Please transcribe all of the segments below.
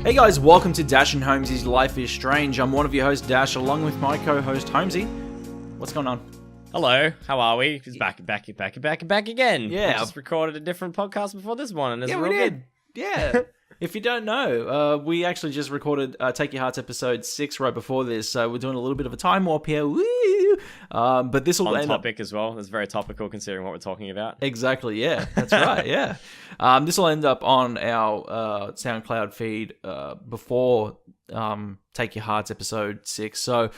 Hey guys, welcome to Dash and Holmesy's Life is Strange. I'm one of your hosts, Dash, along with my co-host, Holmesy. What's going on? Hello, how are we? It's back again. Yeah. We just recorded a different podcast before this one, and it's Yeah, real we did. good. Yeah. If you don't know, we actually just recorded Take Your Hearts episode 6 right before this, so we're doing a little bit of a time warp here. Woo! But this will On end topic as well. It's very topical considering what we're talking about. Exactly, yeah. That's right, yeah. This will end up on our SoundCloud feed before Take Your Hearts episode 6. So,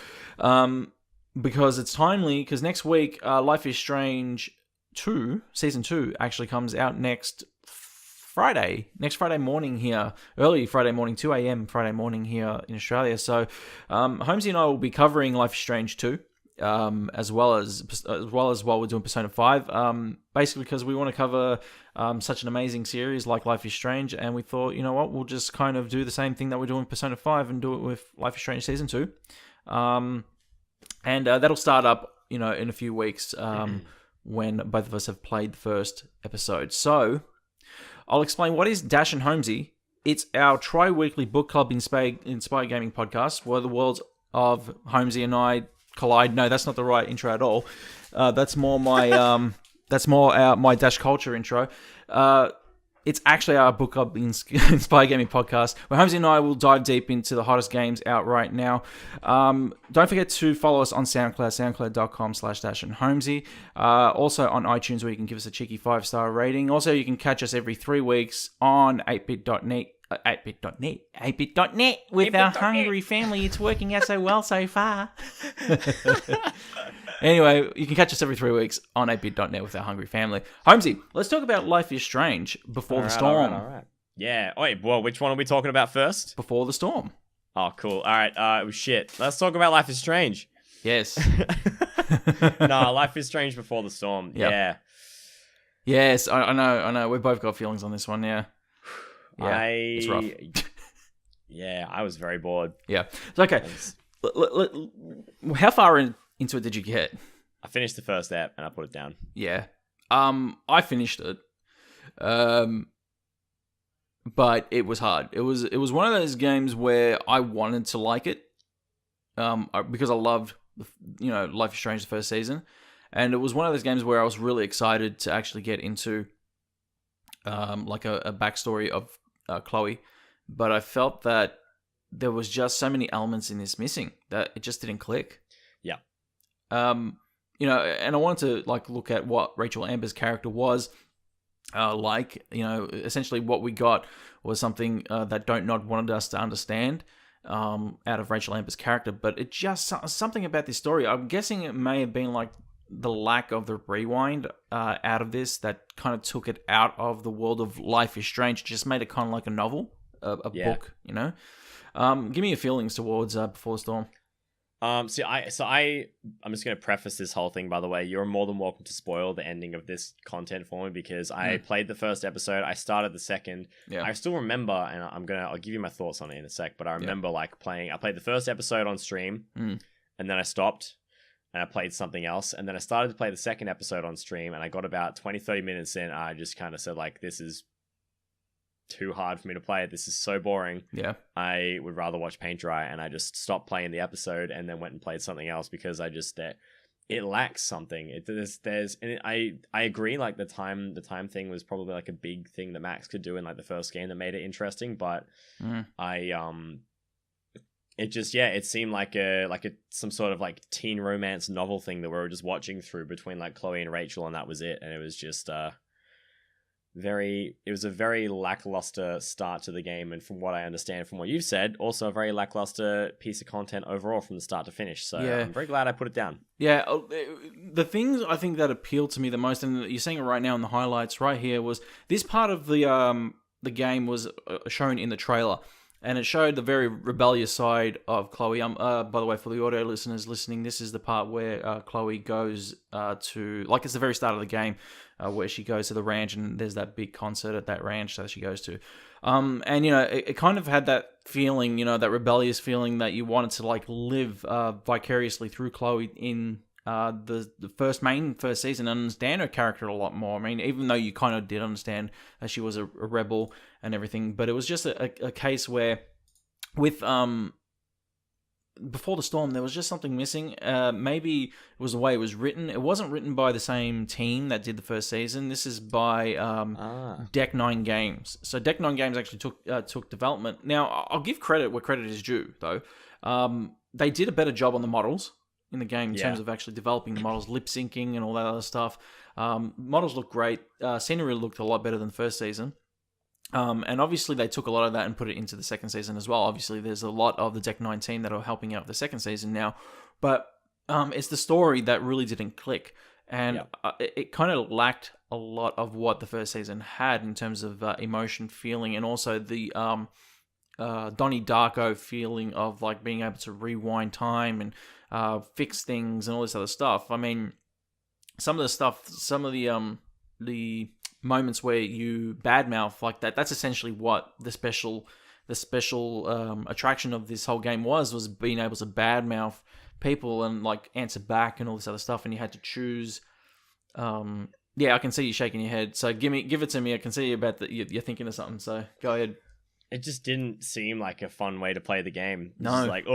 because it's timely, because next week, Life is Strange 2, Season 2, actually comes out next Friday morning here, early Friday morning, 2 a.m. Friday morning here in Australia. So, Holmesy and I will be covering Life is Strange 2. As well as while we're doing Persona 5, basically because we want to cover such an amazing series like Life is Strange, and we thought, you know what, we'll just kind of do the same thing that we're doing with Persona 5 and do it with Life is Strange Season 2. And that'll start up, in a few weeks when both of us have played the first episode. So, I'll explain what is Dash and Holmesy. It's our tri-weekly book club inspired gaming podcast where the worlds of Holmesy and I collide. No, that's not the right intro at all. That's more my my Dash Culture intro. It's actually our book club inspired gaming podcast where Holmesy and I will dive deep into the hottest games out right now. Don't forget to follow us on SoundCloud, soundcloud.com/dashandholmesy. Also on iTunes where you can give us a cheeky 5-star rating. Also, you can catch us every 3 weeks on 8bit.net. 8bit.net with our hungry family. It's working out so well so far. Anyway, you can catch us every 3 weeks on 8bit.net with our hungry family. Holmesy, let's talk about Life is Strange Before the Storm. All right. Yeah. Wait, well, which one are we talking about first? Before the Storm. Oh, cool. All right. Shit. Let's talk about Life is Strange. Yes. No, Life is Strange Before the Storm. Yep. Yeah. Yes, I know. We've both got feelings on this one, yeah. Yeah, it's rough. Yeah, I was very bored. Yeah. It's okay. How far into it did you get? I finished the first app and I put it down. Yeah. I finished it. But it was hard. It was one of those games where I wanted to like it. Because I loved, Life is Strange the first season. And it was one of those games where I was really excited to actually get into like a backstory of Chloe, but I felt that there was just so many elements in this missing that it just didn't click. Yeah. And I wanted to look at what Rachel Amber's character was essentially what we got was something that Don't Nod wanted us to understand out of Rachel Amber's character, but it just something about this story. I'm guessing it may have been like the lack of the rewind out of this that kind of took it out of the world of Life is Strange. It just made it kind of like a novel, a book, Give me your feelings towards Before the Storm. I'm just going to preface this whole thing, by the way. You're more than welcome to spoil the ending of this content for me because I played the first episode. I started the second. Yeah. I still remember, and I'll give you my thoughts on it in a sec, but I remember I played the first episode on stream and then I stopped. And I played something else. And then I started to play the second episode on stream. And I got about 20, 30 minutes in. I just kind of said, this is too hard for me to play. This is so boring. Yeah. I would rather watch paint dry. And I just stopped playing the episode and then went and played something else because I just, it lacks something. I agree, the time thing was probably a big thing that Max could do in the first game that made it interesting. But it just, it seemed like some sort of teen romance novel thing that we were just watching through between Chloe and Rachel, and that was it. And it was just it was a very lackluster start to the game. And from what I understand from what you've said, also a very lackluster piece of content overall from the start to finish. So I'm very glad I put it down. Yeah. The things I think that appealed to me the most, and you're seeing it right now in the highlights right here, was this part of the game was shown in the trailer. And it showed the very rebellious side of Chloe. By the way, for the audio listeners listening, this is the part where Chloe goes to... it's the very start of the game where she goes to the ranch and there's that big concert at that ranch that she goes to. And, it kind of had that feeling, that rebellious feeling that you wanted to, live vicariously through Chloe in the first season and understand her character a lot more. I mean, even though you kind of did understand that she was a rebel and everything, but it was just a case where with Before the Storm, there was just something missing. Maybe it was the way it was written. It wasn't written by the same team that did the first season. This is by Deck 9 Games. So Deck 9 Games actually took development. Now, I'll give credit where credit is due, though. They did a better job on the models in the game in terms of actually developing the models, lip syncing and all that other stuff. Models look great. Scenery looked a lot better than the first season. And obviously they took a lot of that and put it into the second season as well. Obviously there's a lot of the Deck 9 team that are helping out with the second season now, but it's the story that really didn't click, and it kind of lacked a lot of what the first season had in terms of emotion, feeling, and also the Donnie-Darko feeling of like being able to rewind time and fix things and all this other stuff. I mean, some of the moments where you badmouth like that's essentially what the special attraction of this whole game was being able to badmouth people and like answer back and all this other stuff, and you had to choose. I can see you shaking your head, so give it to me. I can see you're thinking of something, so go ahead. It just didn't seem like a fun way to play the game. No. It's like,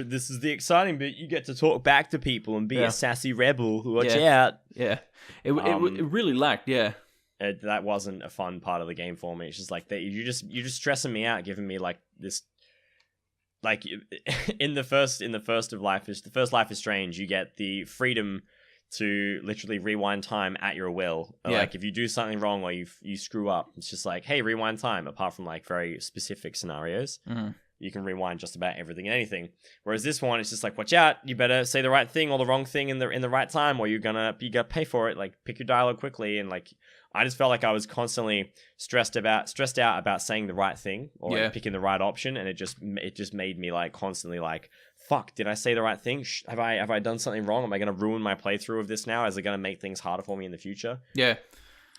this is the exciting bit. You get to talk back to people and be a sassy rebel. Watch out. Yeah. It really lacked, that wasn't a fun part of the game for me. It's just like that you're just stressing me out, giving me like this, like in the first Life is Strange, you get the freedom to literally rewind time at your will. Like if you do something wrong or you screw up, it's just like, hey, rewind time. Apart from like very specific scenarios, you can rewind just about everything and anything. Whereas this one, it's just like, watch out, you better say the right thing or the wrong thing in the right time, or you gotta pay for it. Like pick your dialogue quickly, and like I just felt like I was constantly stressed out about saying the right thing or like picking the right option, and it just made me like constantly like, fuck, did I say the right thing? Have I done something wrong? Am I gonna ruin my playthrough of this now? Is it gonna make things harder for me in the future? Yeah.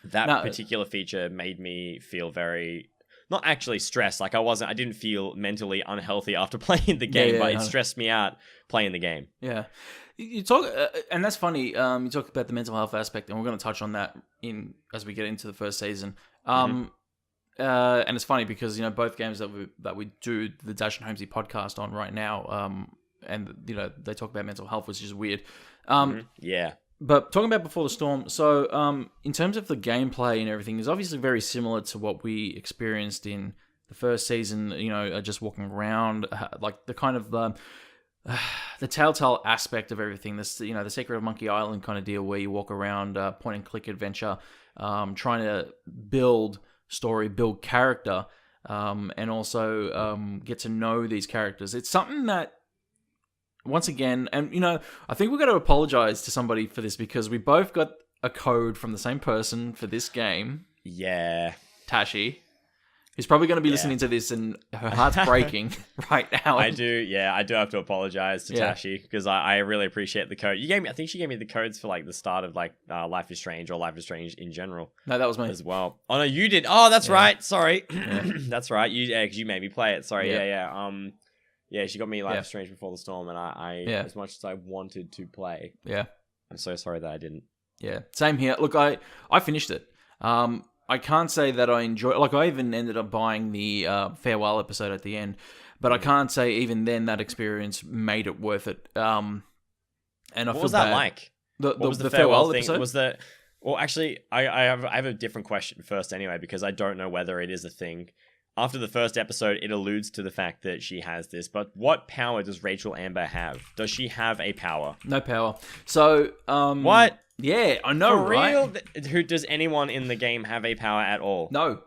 That particular feature made me feel very, not actually stressed. Like I didn't feel mentally unhealthy after playing the game, but it stressed me out playing the game. Yeah. You talk, and that's funny. You talk about the mental health aspect, and we're going to touch on that as we get into the first season. And it's funny because both games that we do the Dash and Holmesy podcast on right now, and they talk about mental health, which is weird. Yeah. But talking about Before the Storm, so in terms of the gameplay and everything, is obviously very similar to what we experienced in the first season. Just walking around, like the kind of the telltale aspect of everything. This, the Secret of Monkey Island kind of deal where you walk around, point and click adventure, trying to build story, build character, and also get to know these characters. It's something that, once again, and I think we've got to apologize to somebody for this because we both got a code from the same person for this game. Yeah. Tashi, who's probably going to be listening to this and her heart's breaking right now. I do have to apologize to Tashi because I really appreciate the code. I think she gave me the codes for like the start of like Life is Strange or Life is Strange in general. No, that was me as well. Oh no, you did. Oh, that's right. Sorry. That's right. Because you made me play it. Sorry. Yeah, she got me Life is Strange Before the Storm, and I as much as I wanted to play, I'm so sorry that I didn't. Yeah, same here. Look, I finished it. I can't say that I enjoy. Like, I even ended up buying the farewell episode at the end, but I can't say even then that experience made it worth it. And what was that like? What was the farewell thing? Episode? Was that? Well, actually, I have a different question first anyway, because I don't know whether it is a thing. After the first episode, it alludes to the fact that she has this, but what power does Rachel Amber have? Does she have a power? No power. So, what? Yeah, I know, For real? Who does anyone in the game have a power at all? No.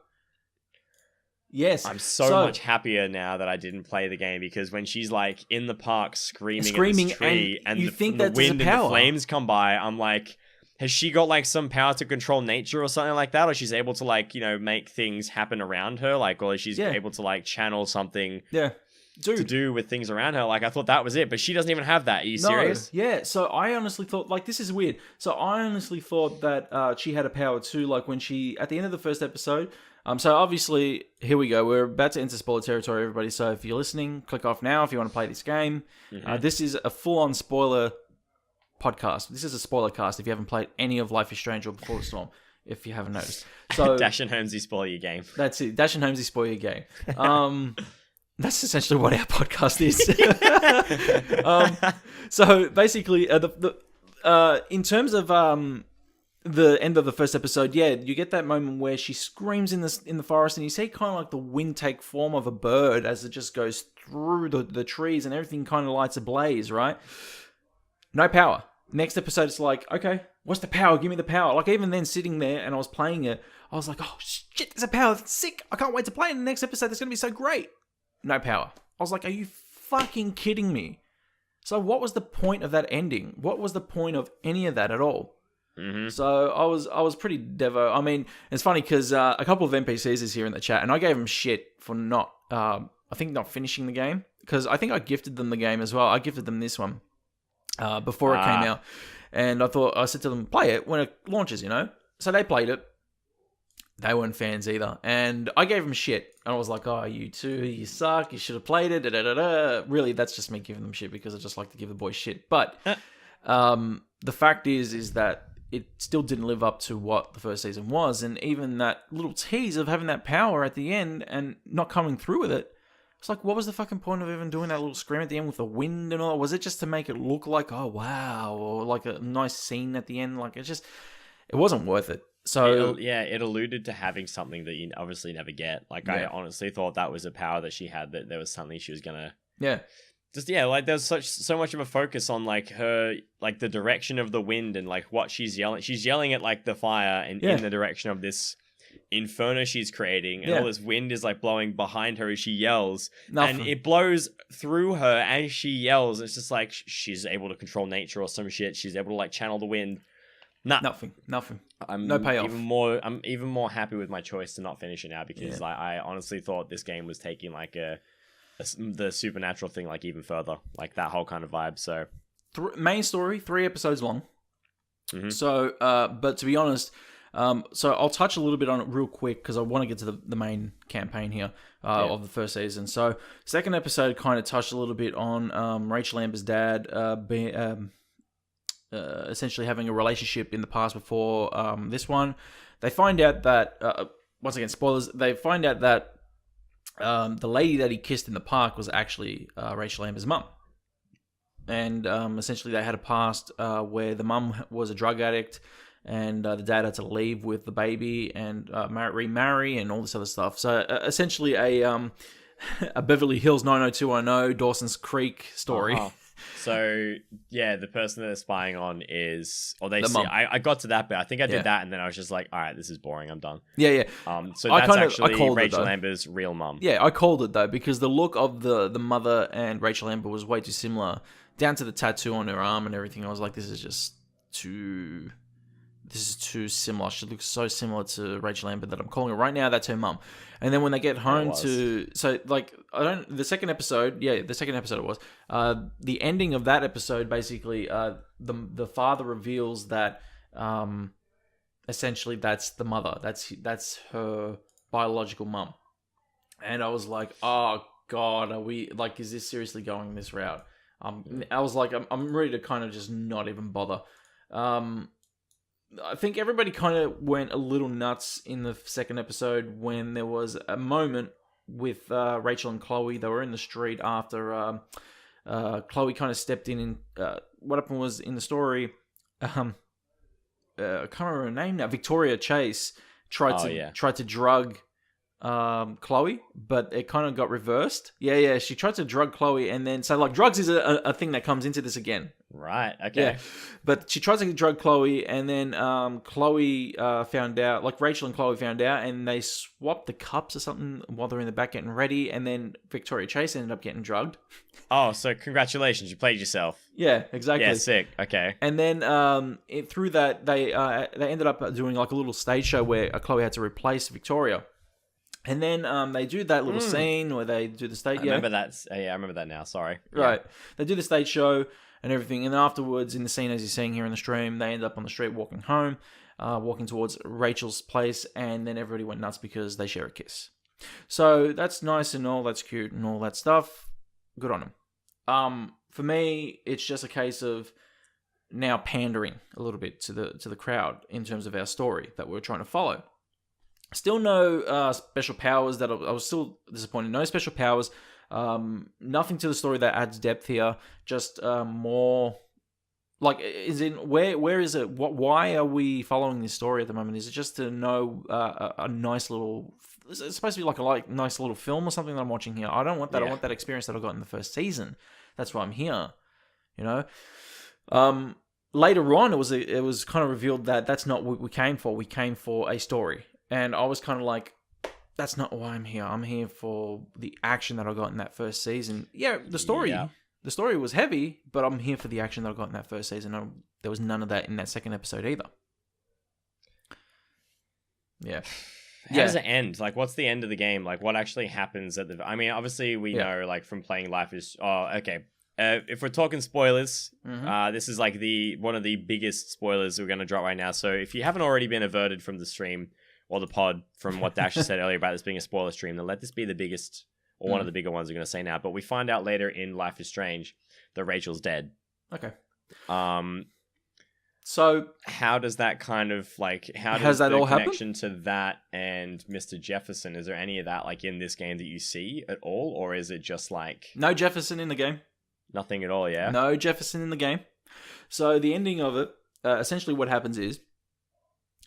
Yes. I'm so much happier now that I didn't play the game, because when she's like in the park screaming at this tree and the wind and the flames come by, I'm like, has she got like some power to control nature or something like that? Or she's able to like, make things happen around her? Like, or she's able to like channel something to do with things around her? Like, I thought that was it, but she doesn't even have that. Are you serious? Yeah, so I honestly thought, like, this is weird. So I honestly thought that she had a power too, like when she, at the end of the first episode, so obviously, here we go. We're about to enter spoiler territory, everybody. So if you're listening, click off now if you want to play this game. This is a full-on spoiler podcast. This is a spoiler cast if you haven't played any of Life is Strange or Before the Storm, if you haven't noticed. So Dash and Holmesy spoil your game. That's it. Dash and Holmesy spoil your game. That's essentially what our podcast is. So basically, in terms of the end of the first episode, yeah, you get that moment where she screams in the forest, and you see kind of like the wind take form of a bird as it just goes through the trees, and everything kind of lights ablaze, right? No power. Next episode, it's like, okay, what's the power? Give me the power. Like, even then, sitting there and I was playing it, I was like, oh shit, there's a power. That's sick. I can't wait to play it in the next episode. That's going to be so great. No power. I was like, are you fucking kidding me? So what was the point of that ending? What was the point of any of that at all? Mm-hmm. So I was pretty devo. I mean, it's funny because a couple of NPCs is here in the chat, and I gave them shit for not finishing the game, because I think I gifted them the game as well. I gifted them this one before it came out, and I said to them, play it when it launches, you know. So they played it. They weren't fans either, and I gave them shit. And I was like, oh, you two, you suck. You should have played it. Da, da, da, da. Really, that's just me giving them shit because I just like to give the boys shit. But the fact is that it still didn't live up to what the first season was. And even that little tease of having that power at the end and not coming through with it, it's like, what was the fucking point of even doing that little scream at the end with the wind and all? Was it just to make it look like, oh, wow, or like a nice scene at the end? Like, it wasn't worth it. So it alluded to having something that you obviously never get. Like, I honestly thought that was a power that she had, that there was something she was gonna like there's so much of a focus on like her, like the direction of the wind and like what she's yelling at, like the fire and in the direction of this inferno she's creating, and all this wind is like blowing behind her as she yells. And it blows through her as she yells. It's just like she's able to control nature or some shit. She's able to like channel the wind. Nothing. No payoff. I'm even more happy with my choice to not finish it now, because I honestly thought this game was taking like the supernatural thing like even further, like that whole kind of vibe. So main story, 3 episodes long. Mm-hmm. So but to be honest, so I'll touch a little bit on it real quick because I want to get to the main campaign here of the first season. So second episode kind of touched a little bit on Rachel Amber's dad essentially having a relationship in the past before this one. They find out that, once again, spoilers, they find out that the lady that he kissed in the park was actually Rachel Amber's mum. And essentially they had a past where the mum was a drug addict, and the dad had to leave with the baby and remarry and all this other stuff. So essentially a Beverly Hills 90210 Dawson's Creek story. Uh-huh. So yeah, the person that they're spying on is, or they the see. mum. I got to that bit. I think I did that, and then I was just like, all right, this is boring. I'm done. Yeah. So that's actually Rachel Amber's real mum. Yeah, I called it though, because the look of the mother and Rachel Amber was way too similar, down to the tattoo on her arm and everything. I was like, this is too similar. She looks so similar to Rachel Amber that I'm calling her right now. That's her mum. And then when they get home the second episode it was, the ending of that episode, basically, the father reveals that, essentially that's the mother. That's her biological mum. And I was like, oh God, are we, like, is this seriously going this route? I was like, I'm ready to kind of just not even bother. I think everybody kind of went a little nuts in the second episode when there was a moment with Rachel and Chloe. They were in the street after Chloe kind of stepped in. And what happened was, in the story, I can't remember her name now. Victoria Chase tried to drug Chloe, but it kind of got reversed. Yeah, she tried to drug Chloe, and then so like drugs is a thing that comes into this again. Right. Okay. Yeah, but she tried to drug Chloe, and then Chloe found out, like Rachel and Chloe found out, and they swapped the cups or something while they're in the back getting ready, and then Victoria Chase ended up getting drugged. Oh, so congratulations, you played yourself. Yeah, exactly. Yeah, sick. Okay. And then through that, they ended up doing like a little stage show where Chloe had to replace Victoria. And then they do that little scene where they do the stage. I remember that. I remember that now. Sorry. Right. Yeah. They do the stage show and everything. And then afterwards, in the scene, as you're seeing here in the stream, they end up on the street walking home, walking towards Rachel's place. And then everybody went nuts because they share a kiss. So that's nice and all. That's cute and all that stuff. Good on them. For me, it's just a case of now pandering a little bit to the crowd in terms of our story that we're trying to follow. Still no special powers. That I was still disappointed. No special powers. Nothing to the story that adds depth here. Just more like, is in where is it? Why are we following this story at the moment? Is it just to know a nice little? It's supposed to be like a nice little film or something that I'm watching here. I don't want that. I want that experience that I got in the first season. That's why I'm here. You know. Later on, it was kind of revealed that that's not what we came for. We came for a story, and I was kind of like, that's not why I'm here. I'm here for the action that I got in that first season. Yeah, the story was heavy, but I'm here for the action that I got in that first season. There was none of that in that second episode either. Yeah. How does it end? Like, what's the end of the game? Like, what actually happens at the... I mean, obviously, we know, like, from playing Life is... Oh, okay. If we're talking spoilers, this is like one of the biggest spoilers we're going to drop right now. So if you haven't already been averted from the stream or the pod from what Dash said earlier about this being a spoiler stream, then let this be the biggest or one of the bigger ones we're going to say now. But we find out later in Life is Strange that Rachel's dead. Okay. So how does that kind of like, how does that all connection to that and Mr. Jefferson, is there any of that like in this game that you see at all? Or is it just like... No Jefferson in the game. Nothing at all, yeah? No Jefferson in the game. So the ending of it, essentially what happens is,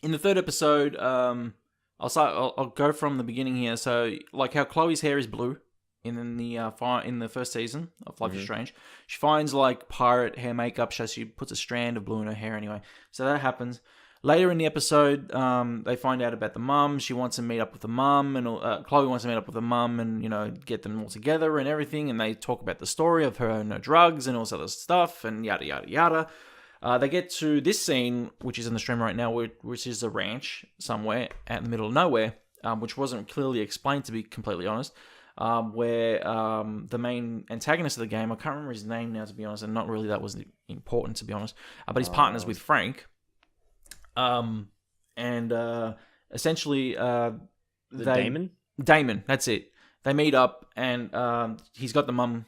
in the third episode, I'll go from the beginning here. So, like how Chloe's hair is blue in the first season of Life is Strange, she finds like pirate hair makeup, so she puts a strand of blue in her hair anyway. So that happens. Later in the episode, they find out about the mum. She wants to meet up with the mum, and Chloe wants to meet up with the mum and, you know, get them all together and everything. And they talk about the story of her and her drugs and all this other stuff and yada, yada, yada. They get to this scene, which is in the stream right now, which is a ranch somewhere out in the middle of nowhere, which wasn't clearly explained, to be completely honest, where the main antagonist of the game, I can't remember his name now, to be honest, and not really that was important, to be honest, but his partner's with Frank. Essentially, Damon? Damon, that's it. They meet up, and he's got the mum,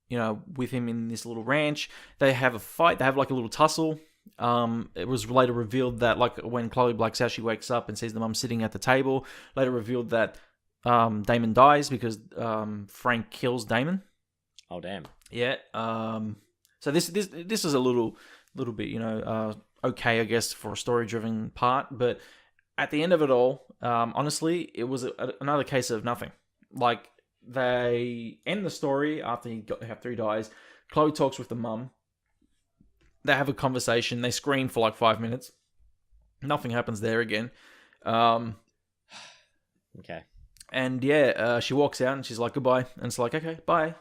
you know, with him in this little ranch. They have a fight. They have like a little tussle. It was later revealed that, like, when Chloe blacks out, she wakes up and sees the mum sitting at the table. Later revealed that Damon dies because Frank kills Damon. Oh, damn. Yeah. So this is a little bit, you know, okay, I guess, for a story-driven part, but at the end of it all, honestly, it was another case of nothing. Like, they end the story after he dies. Chloe talks with the mum. They have a conversation. They scream for like 5 minutes. Nothing happens there again. Okay. And yeah, she walks out and she's like, goodbye. And it's like, okay, bye.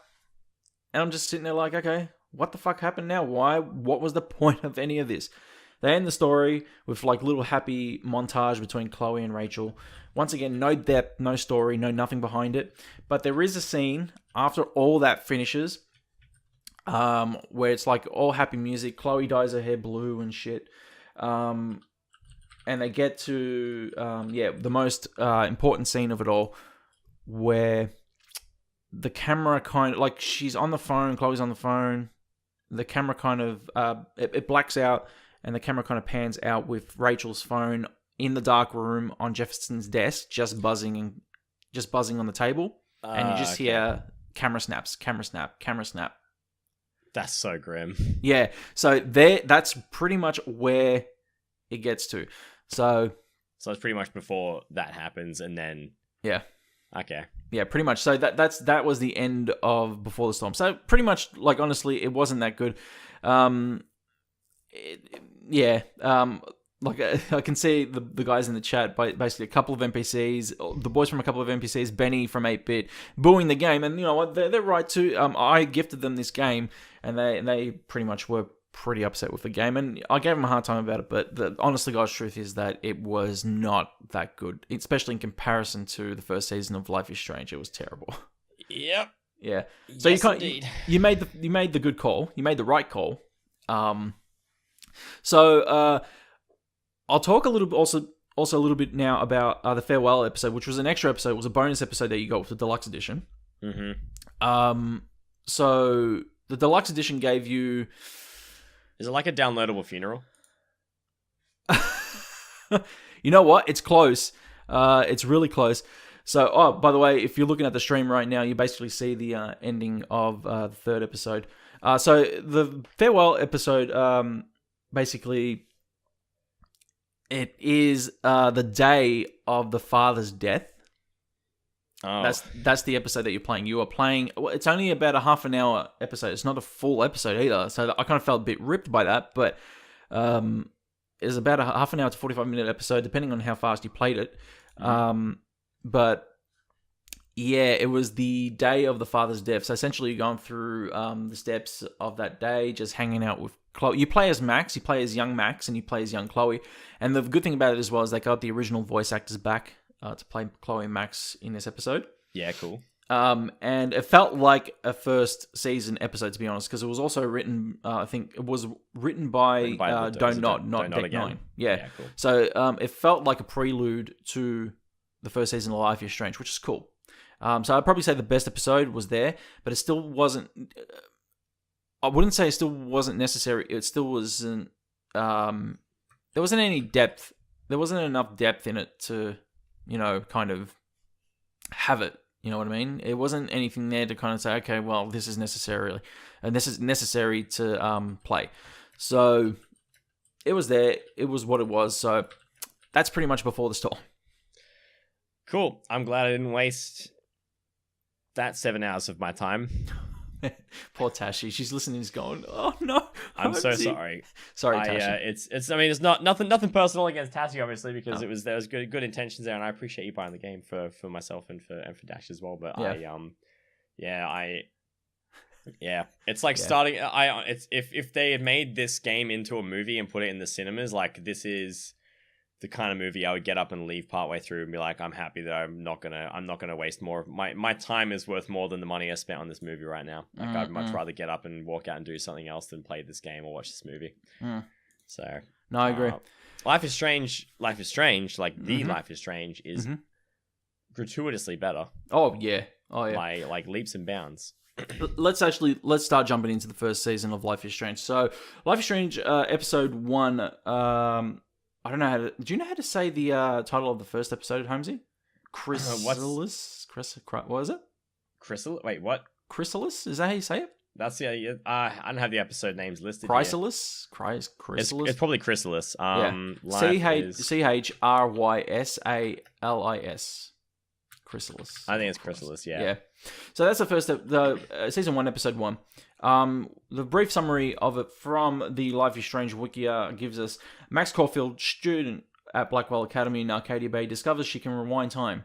And I'm just sitting there like, okay, what the fuck happened now? Why? What was the point of any of this? They end the story with like little happy montage between Chloe and Rachel. Once again, no depth, no story, no nothing behind it. But there is a scene after all that finishes, where it's like all happy music. Chloe dyes her hair blue and shit. And they get to, the most important scene of it all, where the camera kind of, like, she's on the phone, Chloe's on the phone. The camera kind of, it blacks out. And the camera kind of pans out with Rachel's phone in the dark room on Jefferson's desk, just buzzing on the table. And you just hear camera snaps, camera snap, camera snap. That's so grim. Yeah. So that's pretty much where it gets to. So it's pretty much before that happens, and then... Yeah. Okay. Yeah, pretty much. So that was the end of Before the Storm. So pretty much, like, honestly, it wasn't that good. Like, I can see the guys in the chat, basically a couple of NPCs, the boys from a couple of NPCs, Benny from 8-Bit, booing the game, and you know what, they're right too. I gifted them this game, and they pretty much were pretty upset with the game, and I gave them a hard time about it, but the honestly, guys, truth is that it was not that good, especially in comparison to the first season of Life is Strange. It was terrible. Yep. Yeah. So yes, indeed. You made the good call. You made the right call. So I'll talk a little also a little bit now about the farewell episode, which was an extra episode. It was a bonus episode that you got with the deluxe edition. Mm-hmm. So the deluxe edition gave you... Is it like a downloadable funeral? You know what? It's close. It's really close. So, by the way, if you're looking at the stream right now, you basically see the ending of the third episode. So the farewell episode, basically, it is the day of the father's death. Oh. That's the episode that you're playing. You are playing. Well, it's only about a half an hour episode. It's not a full episode either. So I kind of felt a bit ripped by that. But it's about a half an hour to 45-minute episode, depending on how fast you played it. But yeah, it was the day of the father's death. So essentially, you're going through the steps of that day, just hanging out with Chloe. You play as Max. You play as young Max, and you play as young Chloe. And the good thing about it as well is they got the original voice actors back to play Chloe and Max in this episode. Yeah, cool. And it felt like a first season episode, to be honest, because it was also written, I think it was written by Don't Nod, not Deck 9. Yeah, cool. So it felt like a prelude to the first season of Life is Strange, which is cool. So I'd probably say the best episode was there, but it still wasn't, I wouldn't say it still wasn't necessary. It still wasn't, there wasn't any depth. There wasn't enough depth in it to, kind of have it. You know what I mean? It wasn't anything there to kind of say, okay, well, this is necessary to play. So it was there. It was what it was. So that's pretty much before the storm. Cool. I'm glad I didn't waste that 7 hours of my time. Poor Tashi. She's listening. She's going, "Oh no, I'm so sorry." Sorry, Tashi. It's. I mean, it's nothing personal against Tashi, obviously, because there was good intentions there, and I appreciate you buying the game for myself and for Dash as well. But it's like starting. If they had made this game into a movie and put it in the cinemas, like this is the kind of movie I would get up and leave partway through and be like, I'm happy that I'm not gonna waste more. My time is worth more than the money I spent on this movie right now. Like I'd much rather get up and walk out and do something else than play this game or watch this movie. So no, I agree. Life is Strange, like the Life is Strange is gratuitously better. Oh yeah. By like leaps and bounds. Let's start jumping into the first season of Life is Strange. So Life is Strange, episode 1, I don't know how to. Do you know how to say the title of the first episode, Holmesy? Chrysalis? What is it? Chrysalis? Wait, what? Chrysalis? Is that how you say it? That's I don't have the episode names listed. Chrysalis? Chrysalis? It's probably Chrysalis. Chrysalis. Chrysalis. I think it's Chrysalis, yeah. Yeah. So that's the first, season 1, episode 1. The brief summary of it from the Life is Strange Wikia gives us Max Caulfield, student at Blackwell Academy in Arcadia Bay, discovers she can rewind time.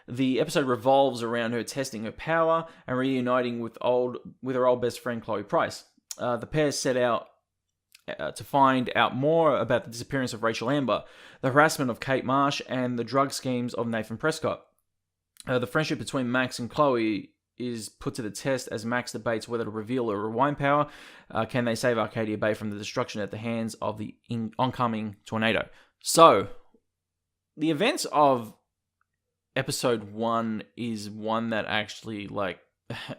The episode revolves around her testing her power and reuniting with her old best friend Chloe Price. The pair set out to find out more about the disappearance of Rachel Amber, the harassment of Kate Marsh, and the drug schemes of Nathan Prescott. The friendship between Max and Chloe is put to the test as Max debates whether to reveal her rewind power. Can they save Arcadia Bay from the destruction at the hands of the oncoming tornado? So, the events of episode 1 is one that actually, like, I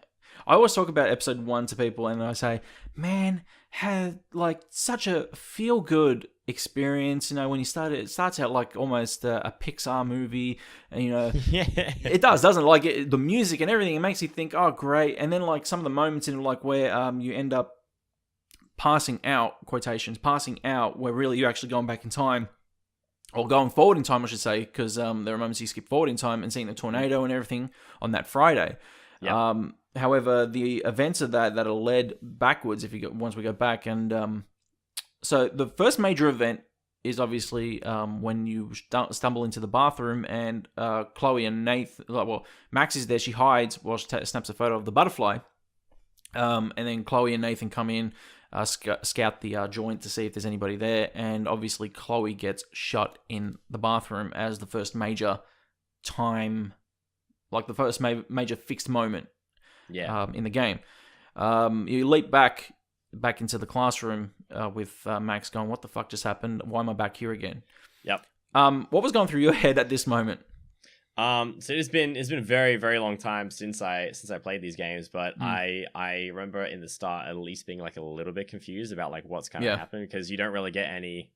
always talk about episode 1 to people and I say, man, had like such a feel-good experience, when you start it starts out like almost a Pixar movie, and yeah. It doesn't like it, the music and everything, it makes you think, oh great, and then like some of the moments in like where you end up passing out, where really you're actually going back in time, or going forward in time I should say, because there are moments you skip forward in time and seeing the tornado and everything on that Friday. Yep. However, the events of that are led backwards once we go back, and so the first major event is obviously when you stumble into the bathroom and Chloe and Nathan, Max is there, she hides while she snaps a photo of the butterfly, and then Chloe and Nathan come in, scout the joint to see if there's anybody there, and obviously Chloe gets shot in the bathroom as the first major time, like the first major fixed moment in the game. You leap back into the classroom with Max going, what the fuck just happened? Why am I back here again? Yep. What was going through your head at this moment? So it's been a very, very long time since I played these games, but I remember in the start at least being like a little bit confused about like what's kind of happening, because you don't really get any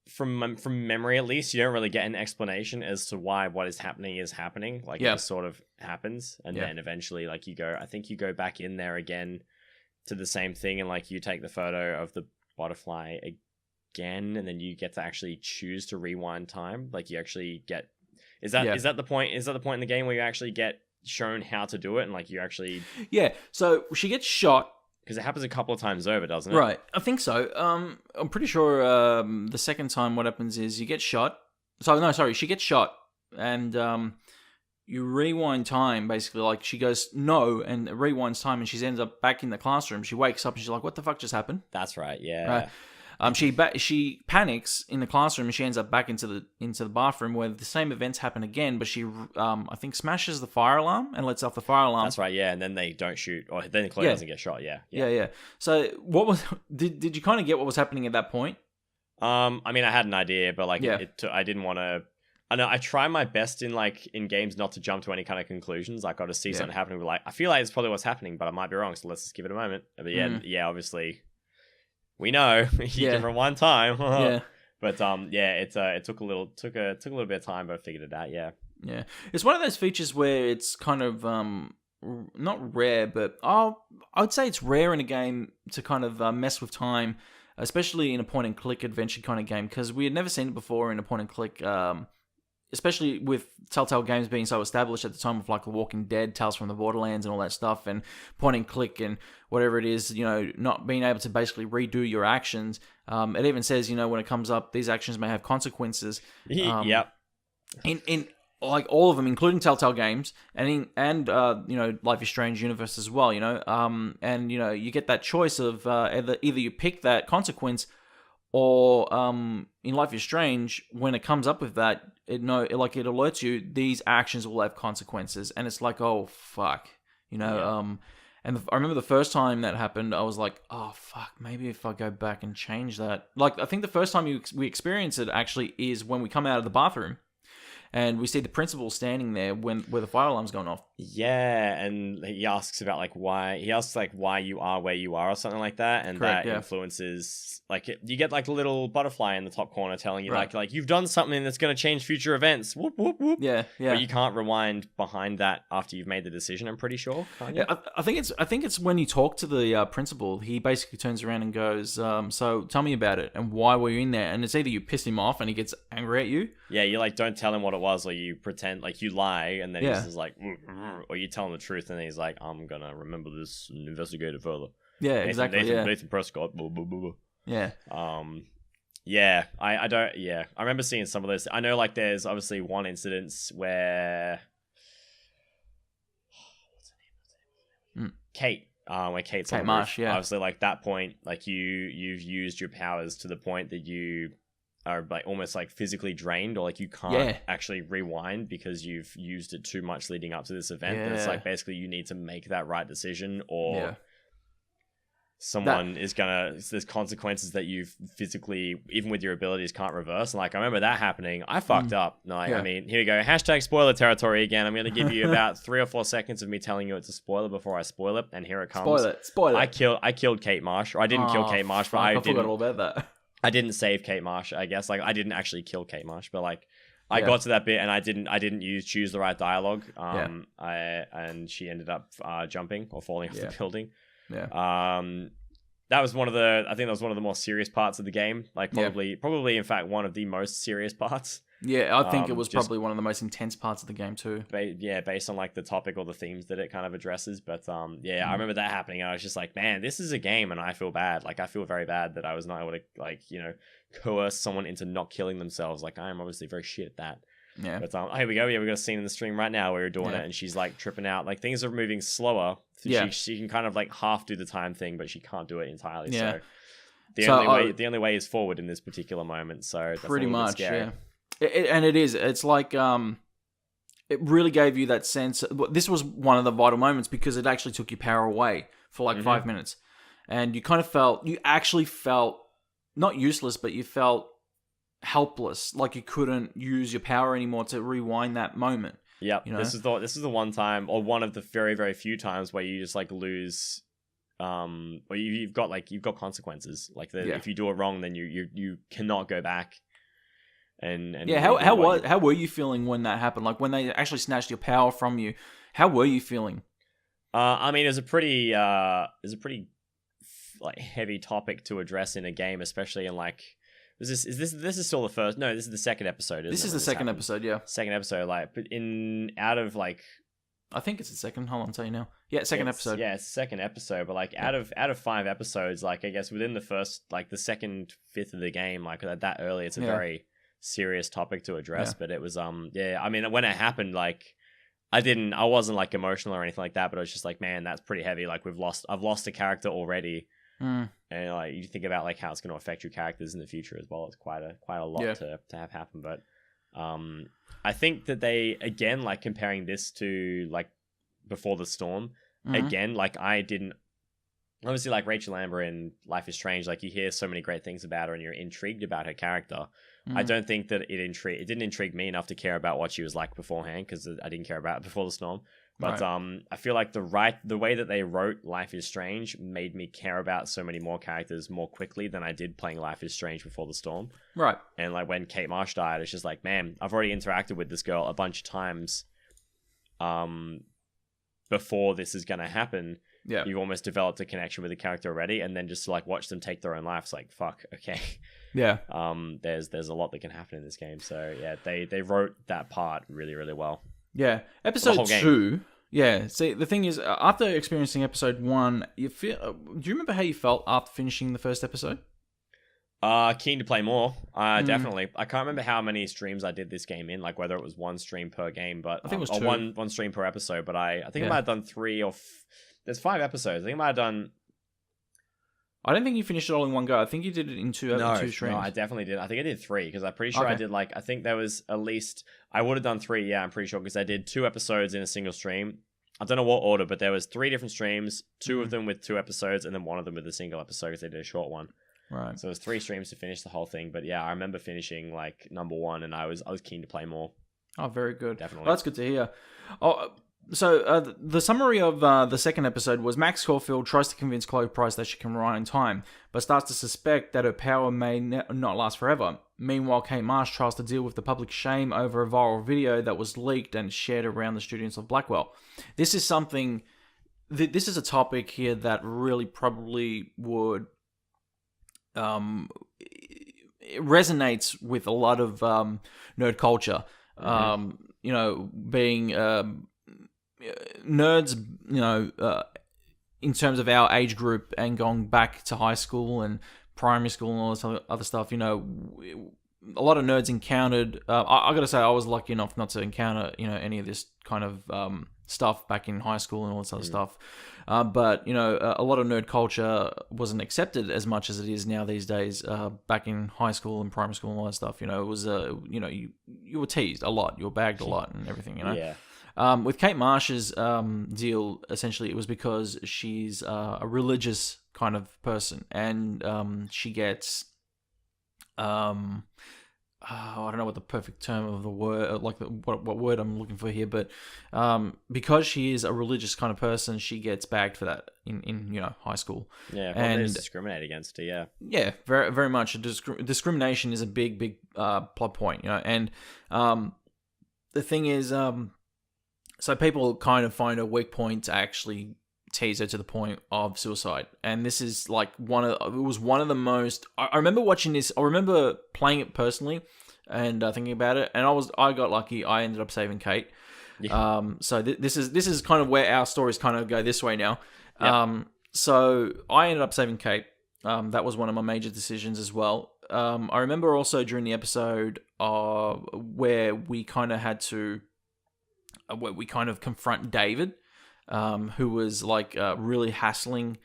from memory at least, you don't really get an explanation as to why what is happening. Like, it just sort of happens, and then eventually, like, I think you go back in there again to the same thing, and like you take the photo of the butterfly again, and then you get to actually choose to rewind time. Like, you actually get is that the point in the game where you actually get shown how to do it, and like you actually so she gets shot. Because it happens a couple of times over, doesn't it? Right. I think so. I'm pretty sure the second time what happens is you get shot. She gets shot. And you rewind time, basically. Like, she goes, no, and it rewinds time, and she ends up back in the classroom. She wakes up, and she's like, what the fuck just happened? That's right, yeah. Right. She panics in the classroom, and she ends up back into the bathroom where the same events happen again, but she I think smashes the fire alarm and lets off the fire alarm. That's right, yeah, and then they don't shoot, or then Chloe doesn't get shot. Yeah. So what was did you kind of get what was happening at that point? I mean, I had an idea, but like I didn't want to. I know I try my best in games not to jump to any kind of conclusions. Like, I'll just see something happening, but like, I feel like it's probably what's happening, but I might be wrong. So let's just give it a moment. But obviously. We know you can rewind time. But it took a little bit of time, but I figured it out. Yeah. It's one of those features where it's kind of not rare, but I would say it's rare in a game to kind of mess with time, especially in a point and click adventure kind of game, because we had never seen it before in a point and click. Especially with Telltale games being so established at the time, with like The Walking Dead, Tales from the Borderlands, and all that stuff, and point and click and whatever it is, not being able to basically redo your actions. It even says, when it comes up, these actions may have consequences. Yep. In like all of them, including Telltale games, and Life is Strange universe as well. And you get that choice of either you pick that consequence. Or in Life is Strange, when it comes up with that, it alerts you these actions will have consequences, and it's like, oh fuck, And I remember the first time that happened, I was like, oh fuck, maybe if I go back and change that. Like, I think the first time we experience it actually is when we come out of the bathroom. And we see the principal standing there where the fire alarm's going off. Yeah, and he asks about why you are where you are or something like that, and Correct, that influences you get a little butterfly in the top corner telling you like you've done something that's going to change future events. Whoop whoop whoop. Yeah. But you can't rewind behind that after you've made the decision. I'm pretty sure. Can't you? Yeah, I think it's when you talk to the principal, he basically turns around and goes, "So tell me about it and why were you in there?" And it's either you piss him off and he gets angry at you. Yeah, you don't tell him what it was, or you pretend you lie, and then he's just like, or you tell him the truth, and then he's like, I'm gonna remember this and investigate it further. Yeah, exactly. Nathan Prescott. Blah, blah, blah, blah. Yeah. I don't. Yeah, I remember seeing some of those. I know, there's obviously one incident where what's her name? Kate. When Kate's on the Marsh. roof. Yeah. Obviously, that point, you've used your powers to the point that you are almost physically drained, or you can't actually rewind because you've used it too much leading up to this event. Yeah. And it's basically you need to make that right decision, or there's consequences that you physically, even with your abilities, can't reverse. And I remember that happening. I fucked up. I mean, here we go. # spoiler territory again. I'm going to give you about 3 or 4 seconds of me telling you it's a spoiler before I spoil it. And here it comes. Spoil it. I killed Kate Marsh. Or I didn't kill Kate Marsh, but I forgot all about that. I didn't save Kate Marsh, I guess. I didn't actually kill Kate Marsh, but I got to that bit and I didn't choose the right dialogue. And she ended up jumping or falling off the building. Yeah. That was one of the more serious parts of the game. Probably in fact one of the most serious parts. Yeah, I think it was probably one of the most intense parts of the game too. Based on the topic or the themes that it kind of addresses. But I remember that happening. And I was just like, man, this is a game, and I feel bad. I feel very bad that I was not able to coerce someone into not killing themselves. I am obviously very shit at that. Yeah. But here we go. Yeah, we got a scene in the stream right now where we're doing it, and she's tripping out. Things are moving slower. So she can kind of half do the time thing, but she can't do it entirely. Yeah. So the only way is forward in this particular moment. So that's pretty much scary. Yeah. It is. It's it really gave you that sense. This was one of the vital moments because it actually took your power away for 5 minutes, and you actually felt not useless, but you felt helpless, you couldn't use your power anymore to rewind that moment. Yep. This is the one time, or one of the very, very few times where you just lose. Or you've got consequences. If you do it wrong, then you cannot go back And yeah, how were you feeling when that happened? Like when they actually snatched your power from you, how were you feeling? I mean, it was a pretty like heavy topic to address in a game, especially in like this is still the first. No, this is the second episode. This is the second episode, yeah. Second episode, like, but out of like, I think it's the second. Hold on, I'll tell you now. Yeah, second episode. Yeah, it's the second episode, but like out of 5 episodes, like I guess within the first, like the second fifth of the game, like that early, it's a very serious topic to address. But it was yeah, I mean when it happened, like I wasn't like emotional or anything like that, but I was just like, man, that's pretty heavy. Like I've lost a character already. And like you think about like how it's going to affect your characters in the future as well. It's quite a lot to have happen. But I think that they, again, like comparing this to like Before the Storm, again, like I didn't obviously like Rachel Amber in Life is Strange. Like you hear so many great things about her and you're intrigued about her character. I don't think that it didn't intrigue me enough to care about what she was like beforehand, because I didn't care about it Before the Storm. But I feel like the way that they wrote Life is Strange made me care about so many more characters more quickly than I did playing Life is Strange Before the Storm. Right. And like when Kate Marsh died, it's just like, man, I've already interacted with this girl a bunch of times before this is going to happen. Yeah. You've almost developed a connection with the character already, and then just to like watch them take their own life, it's like, fuck, okay. Yeah. There's a lot that can happen in this game. So yeah, they wrote that part really, really well. Yeah. Episode 2. Yeah. See, the thing is, after experiencing episode 1, you feel. Do you remember how you felt after finishing the first episode? Keen to play more. Definitely. I can't remember how many streams I did this game in, like whether it was 1 stream per game, but I think it was 2. one stream per episode. But I think I might have done 3 or. There's 5 episodes. I think I might have done. I don't think you finished it all in one go. I think you did it in 2 streams. No, I definitely did. I think I did 3 because I'm pretty sure I did I think there was at least, I would have done 3. Yeah, I'm pretty sure, because I did 2 episodes in a single stream. I don't know what order, but there was 3 different streams, 2 of them with 2 episodes, and then 1 of them with a single episode because they did a short one. Right. So it was 3 streams to finish the whole thing. But yeah, I remember finishing like number 1, and I was keen to play more. Oh, very good. Definitely. Well, that's good to hear. Oh. So, the summary of the second episode was Max Caulfield tries to convince Chloe Price that she can run in time, but starts to suspect that her power may not last forever. Meanwhile, Kate Marsh tries to deal with the public shame over a viral video that was leaked and shared around the students of Blackwell. This is something... This is a topic here that really probably would... it resonates with a lot of nerd culture. You know, being... nerds, you know, in terms of our age group and going back to high school and primary school and all this other stuff, you know, a lot of nerds encountered. I got to say, I was lucky enough not to encounter, you know, any of this kind of stuff back in high school and all this other stuff. But you know, a lot of nerd culture wasn't accepted as much as it is now these days. Back in high school and primary school and all that stuff, you know, it was you know, you were teased a lot, you were bagged a lot and everything, you know. Yeah. With Kate Marsh's deal, essentially, it was because she's a religious kind of person, and she gets, I don't know what the perfect term of the word, like what word I'm looking for here, but because she is a religious kind of person, she gets bagged for that in you know, high school. Yeah, probably is discriminated against her. Yeah, yeah, very very much. Discrimination is a big plot point, you know, and the thing is. So people kind of find a weak point to actually tease her to the point of suicide. And this is like it was one of the most, I remember watching this, I remember playing it personally and thinking about it. And I got lucky. I ended up saving Kate. Yeah. So this is kind of where our stories kind of go this way now. Yep. So I ended up saving Kate. That was one of my major decisions as well. I remember also during the episode where we kind of had to, where we kind of confront David, who was like really hassling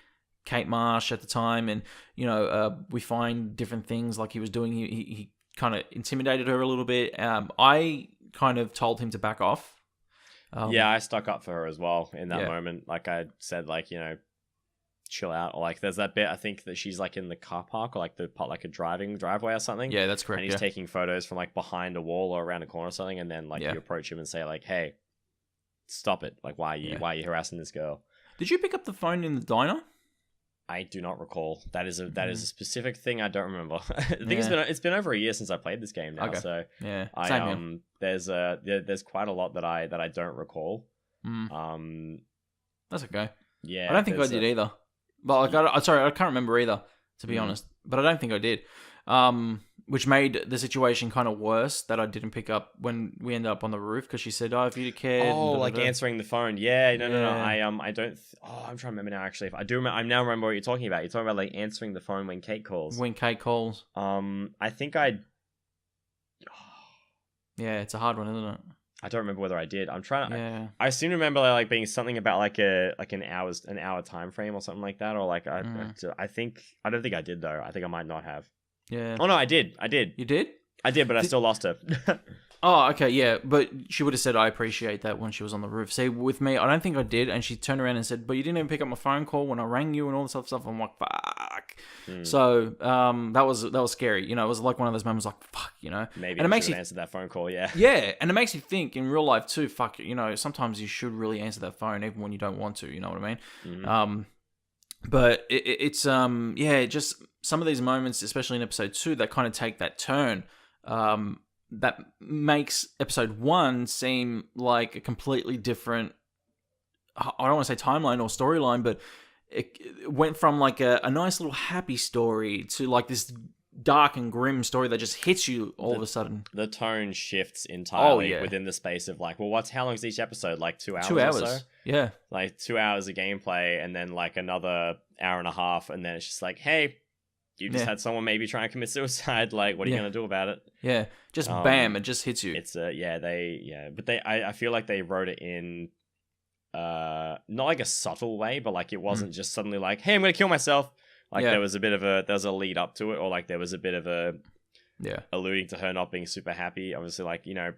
Kate Marsh at the time, and you know, we find different things like he was doing. He kind of intimidated her a little bit. I kind of told him to back off. Yeah, I stuck up for her as well in that moment. Like I said, like, you know, chill out. Or like there's that bit I think that she's like in the car park or like a driveway or something. Yeah, that's correct. And he's taking photos from like behind a wall or around a corner or something, and then like you approach him and say like, hey, stop it. Like why are you harassing this girl? Did you pick up the phone in the diner? I do not recall. That is a specific thing I don't remember. I think it's been over a year since I played this game now. Okay. So yeah, there's quite a lot that I don't recall. That's okay. Yeah, I don't think I did either. But like, I can't remember either, to be honest. But I don't think I did. Which made the situation kind of worse that I didn't pick up when we ended up on the roof because she said, "Oh, if you'd have cared." Oh, like answering the phone. Yeah, no. I don't. I'm trying to remember now. Actually, if I do, I now remember what you're talking about. You're talking about like answering the phone when Kate calls. When Kate calls. I think I. Yeah, it's a hard one, isn't it? I don't remember whether I did. I'm trying to. Yeah. I seem to remember like being something about like an hour time frame or something like that, or like I don't think I did though. I think I might not have. Yeah. Oh no, I did. You did? I did, but I still lost her. Oh, okay, yeah. But she would have said, "I appreciate that" when she was on the roof. See, with me, I don't think I did. And she turned around and said, "But you didn't even pick up my phone call when I rang you and all this other stuff." I'm like, "Fuck." So that was scary. You know, it was like one of those moments, like, "Fuck," you know. Maybe and I should have answered that phone call. Yeah. Yeah, and it makes you think in real life too. Fuck, you know, sometimes you should really answer that phone even when you don't want to. You know what I mean? But it's just some of these moments, especially in episode 2, that kind of take that turn. That makes episode 1 seem like a completely different, I don't want to say timeline or storyline, but it went from like a nice little happy story to like this dark and grim story that just hits you all of a sudden. The tone shifts entirely within the space of like, well, how long is each episode? Like 2 hours? 2 hours. Or so? Yeah. Like 2 hours of gameplay and then like another hour and a half. And then it's just like, hey, you just had someone maybe try and commit suicide. Like, what are you going to do about it? Yeah. Just bam. It just hits you. It's but I feel like they wrote it in, not like a subtle way, but like it wasn't just suddenly like, hey, I'm going to kill myself. Like there was a lead up to it, or like there was a bit of a alluding to her not being super happy. Obviously, like, you know,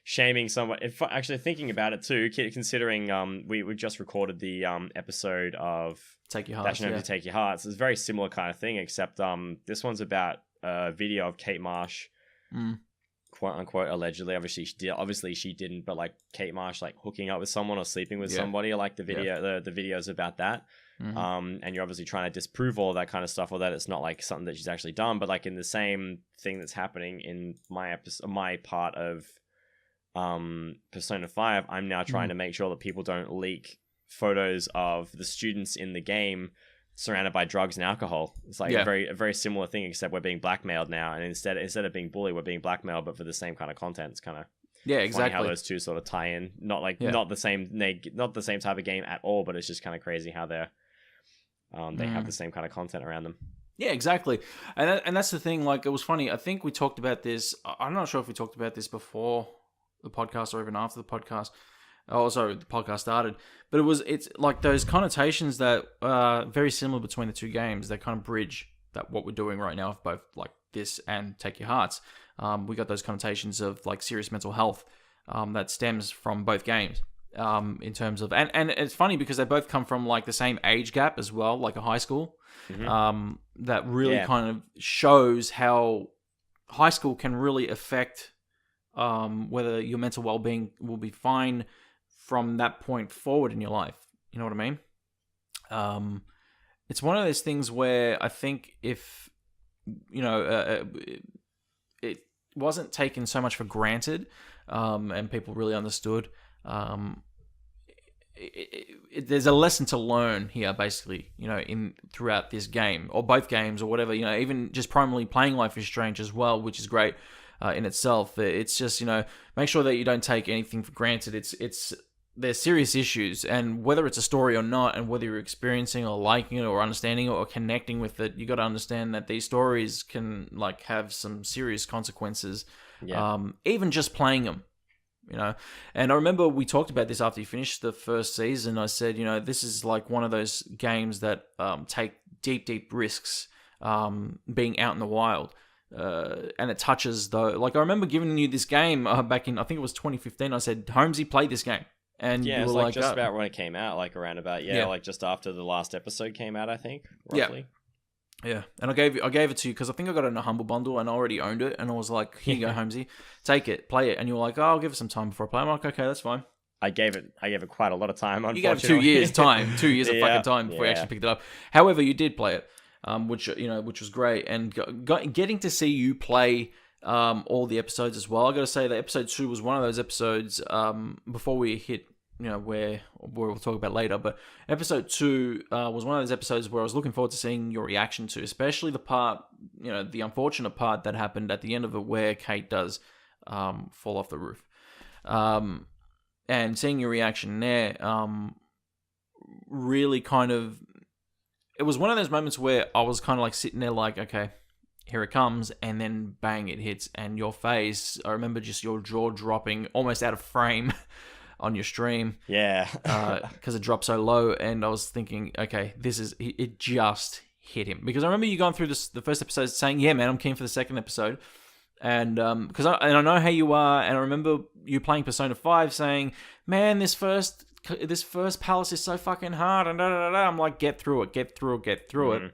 shaming someone. Actually, thinking about it too, considering we just recorded the episode of Take Your Hearts. Dash Holmesy Take Your Hearts. It's a very similar kind of thing, except this one's about a video of Kate Marsh, quote unquote, allegedly. Obviously she didn't, but like Kate Marsh like hooking up with someone or sleeping with somebody. I like the video. The videos about that. And you're obviously trying to disprove all that kind of stuff, or that it's not like something that she's actually done. But like in the same thing that's happening in my part of Persona 5, I'm now trying to make sure that people don't leak photos of the students in the game surrounded by drugs and alcohol. It's like a very similar thing, except we're being blackmailed now, and instead of being bullied, we're being blackmailed, but for the same kind of content. It's kind of exactly how those two sort of tie in. Not the same type of game at all, but it's just kind of crazy how they're they have the same kind of content around them. Yeah, exactly. And that's the thing. Like, it was funny. I think we talked about this. I'm not sure if we talked about this before the podcast or even after the podcast. Oh, sorry, the podcast started. But it's like those connotations that are very similar between the two games. They kind of bridge that what we're doing right now, both like this and Take Your Hearts. We got those connotations of like serious mental health that stems from both games. In terms of, and it's funny because they both come from like the same age gap as well, like a high school. That really kind of shows how high school can really affect whether your mental well-being will be fine from that point forward in your life. You know what I mean? It's one of those things where I think if, you know, it wasn't taken so much for granted, and people really understood, there's a lesson to learn here, basically, you know, throughout this game, or both games, or whatever, you know, even just primarily playing Life is Strange as well, which is great in itself. It's just, you know, make sure that you don't take anything for granted. There's serious issues, and whether it's a story or not, and whether you're experiencing or liking it or understanding it or connecting with it, you got to understand that these stories can like have some serious consequences, even just playing them. You know, and I remember we talked about this after you finished the first season. I said, you know, this is like one of those games that take deep risks, being out in the wild, and it touches though. Like I remember giving you this game back in, I think it was 2015. I said, Holmesy, play this game, and you were it was like just about when it came out, like around about like just after the last episode came out, I think, roughly. Yeah, and I gave it to you because I think I got it in a Humble Bundle and I already owned it, and I was like, here you go, Holmesy, take it, play it, and you were like, oh, I'll give it some time before I play. I'm like, okay, that's fine. I gave it quite a lot of time. You gave Unfortunately, 2 years time, 2 years of fucking time before you yeah. actually picked it up. However, you did play it, which was great, and getting to see you play all the episodes as well. I got to say that episode 2 was one of those episodes. Before we hit, where we'll talk about later, but episode 2 was one of those episodes where I was looking forward to seeing your reaction to, especially the part, the unfortunate part that happened at the end of it, where Kate does fall off the roof. And seeing your reaction there, really kind of, it was one of those moments where I was kind of like sitting there like, okay, here it comes, and then bang, it hits, and your face, I remember just your jaw dropping almost out of frame on your stream. Yeah. Because it dropped so low, and I was thinking, okay, it just hit him. Because I remember you going through the first episode saying, yeah, man, I'm keen for the second episode. And because I know how you are, and I remember you playing Persona 5 saying, man, this first palace is so fucking hard, and I'm like, get through it.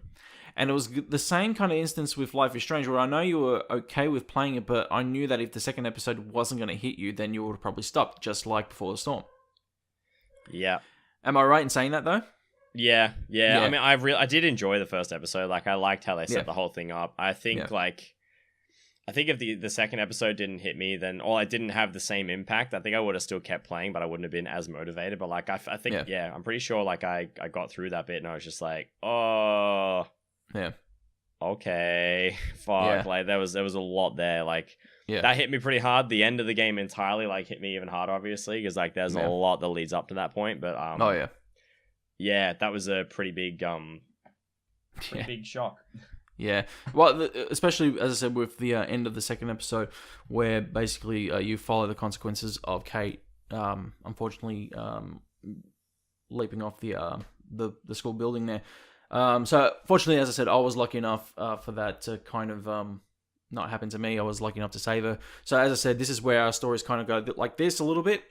And it was the same kind of instance with Life is Strange, where I know you were okay with playing it, but I knew that if the second episode wasn't going to hit you, then you would have probably stopped, just like Before the Storm. Yeah. Am I right in saying that, though? Yeah. I mean, I did enjoy the first episode. Like, I liked how they set the whole thing up. I think, I think if the second episode didn't hit me, then, or I didn't have the same impact, I think I would have still kept playing, but I wouldn't have been as motivated. But like, I think, I'm pretty sure like I got through that bit and I was just like, oh, yeah, okay, fuck. Like there was a lot there. Like that hit me pretty hard. The end of the game entirely like hit me even harder, obviously, because like there's a lot that leads up to that point. But that was a pretty big big shock. Yeah, well, especially, as I said, with the end of the second episode, where basically you follow the consequences of Kate, unfortunately, leaping off the school building there. So, fortunately, as I said, I was lucky enough for that to kind of not happen to me. I was lucky enough to save her. So, as I said, this is where our stories kind of go like this a little bit.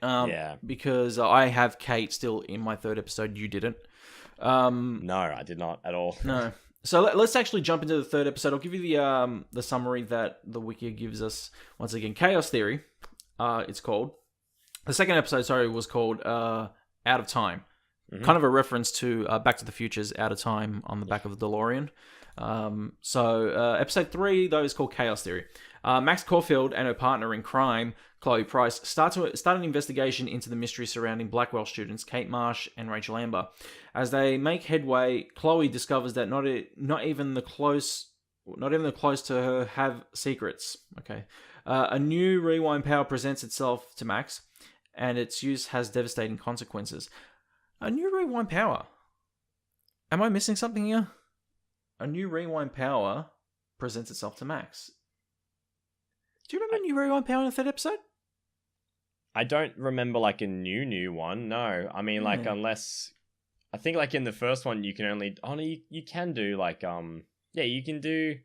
Because I have Kate still in my third episode. You didn't. No, I did not at all. No. So let's actually jump into the third episode. I'll give you the summary that the wiki gives us. Once again, Chaos Theory, it's called. The second episode, was called Out of Time. Mm-hmm. Kind of a reference to Back to the Future's Out of Time on the back of the DeLorean. So episode 3, though, is called Chaos Theory. Max Caulfield and her partner in crime, Chloe Price, start an investigation into the mystery surrounding Blackwell students Kate Marsh and Rachel Amber. As they make headway, Chloe discovers that not even the close to her have secrets. Okay, a new rewind power presents itself to Max, and its use has devastating consequences. A new rewind power. Am I missing something here? A new rewind power presents itself to Max. Do you remember a new rewind power in the third episode? I don't remember like a new one. No, I mean like unless I think like in the first one you can only you can do like you can do.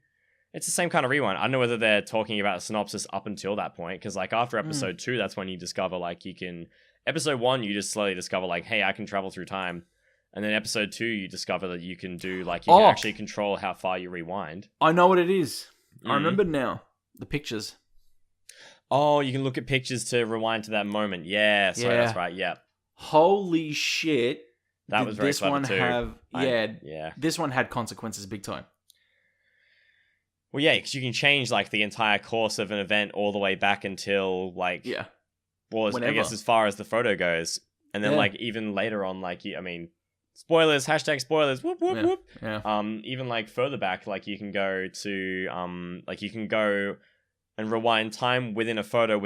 It's the same kind of rewind. I don't know whether they're talking about a synopsis up until that point, because like after episode 2, that's when you discover like you can. Episode 1, you just slowly discover like, hey, I can travel through time. And then episode 2, you discover that you can do like you can actually control how far you rewind. I know what it is. I remember now. The pictures. Oh, you can look at pictures to rewind to that moment. Yeah, sorry, that's right. Yeah. Holy shit! That was very clever too. This one had consequences big time. Well, yeah, because you can change like the entire course of an event all the way back until like well, I guess as far as the photo goes, and then like even later on, like I mean, spoilers, #spoilers, whoop whoop whoop. Yeah. Even like further back, like you can go to like you can go and rewind time within a photo.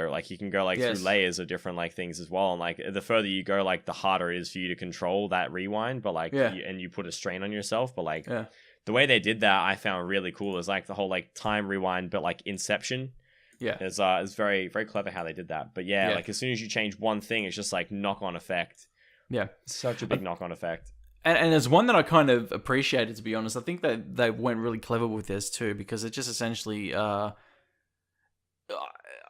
Like you can go like through layers of different like things as well. And like the further you go, like the harder it is for you to control that rewind. But like you put a strain on yourself. But like the way they did that, I found really cool. Is like the whole like time rewind, but like Inception. Yeah, it's very very clever how they did that. But like as soon as you change one thing, it's just like knock on effect. Yeah, such a big knock on effect. And there's one that I kind of appreciated, to be honest. I think that they went really clever with this too, because it just essentially.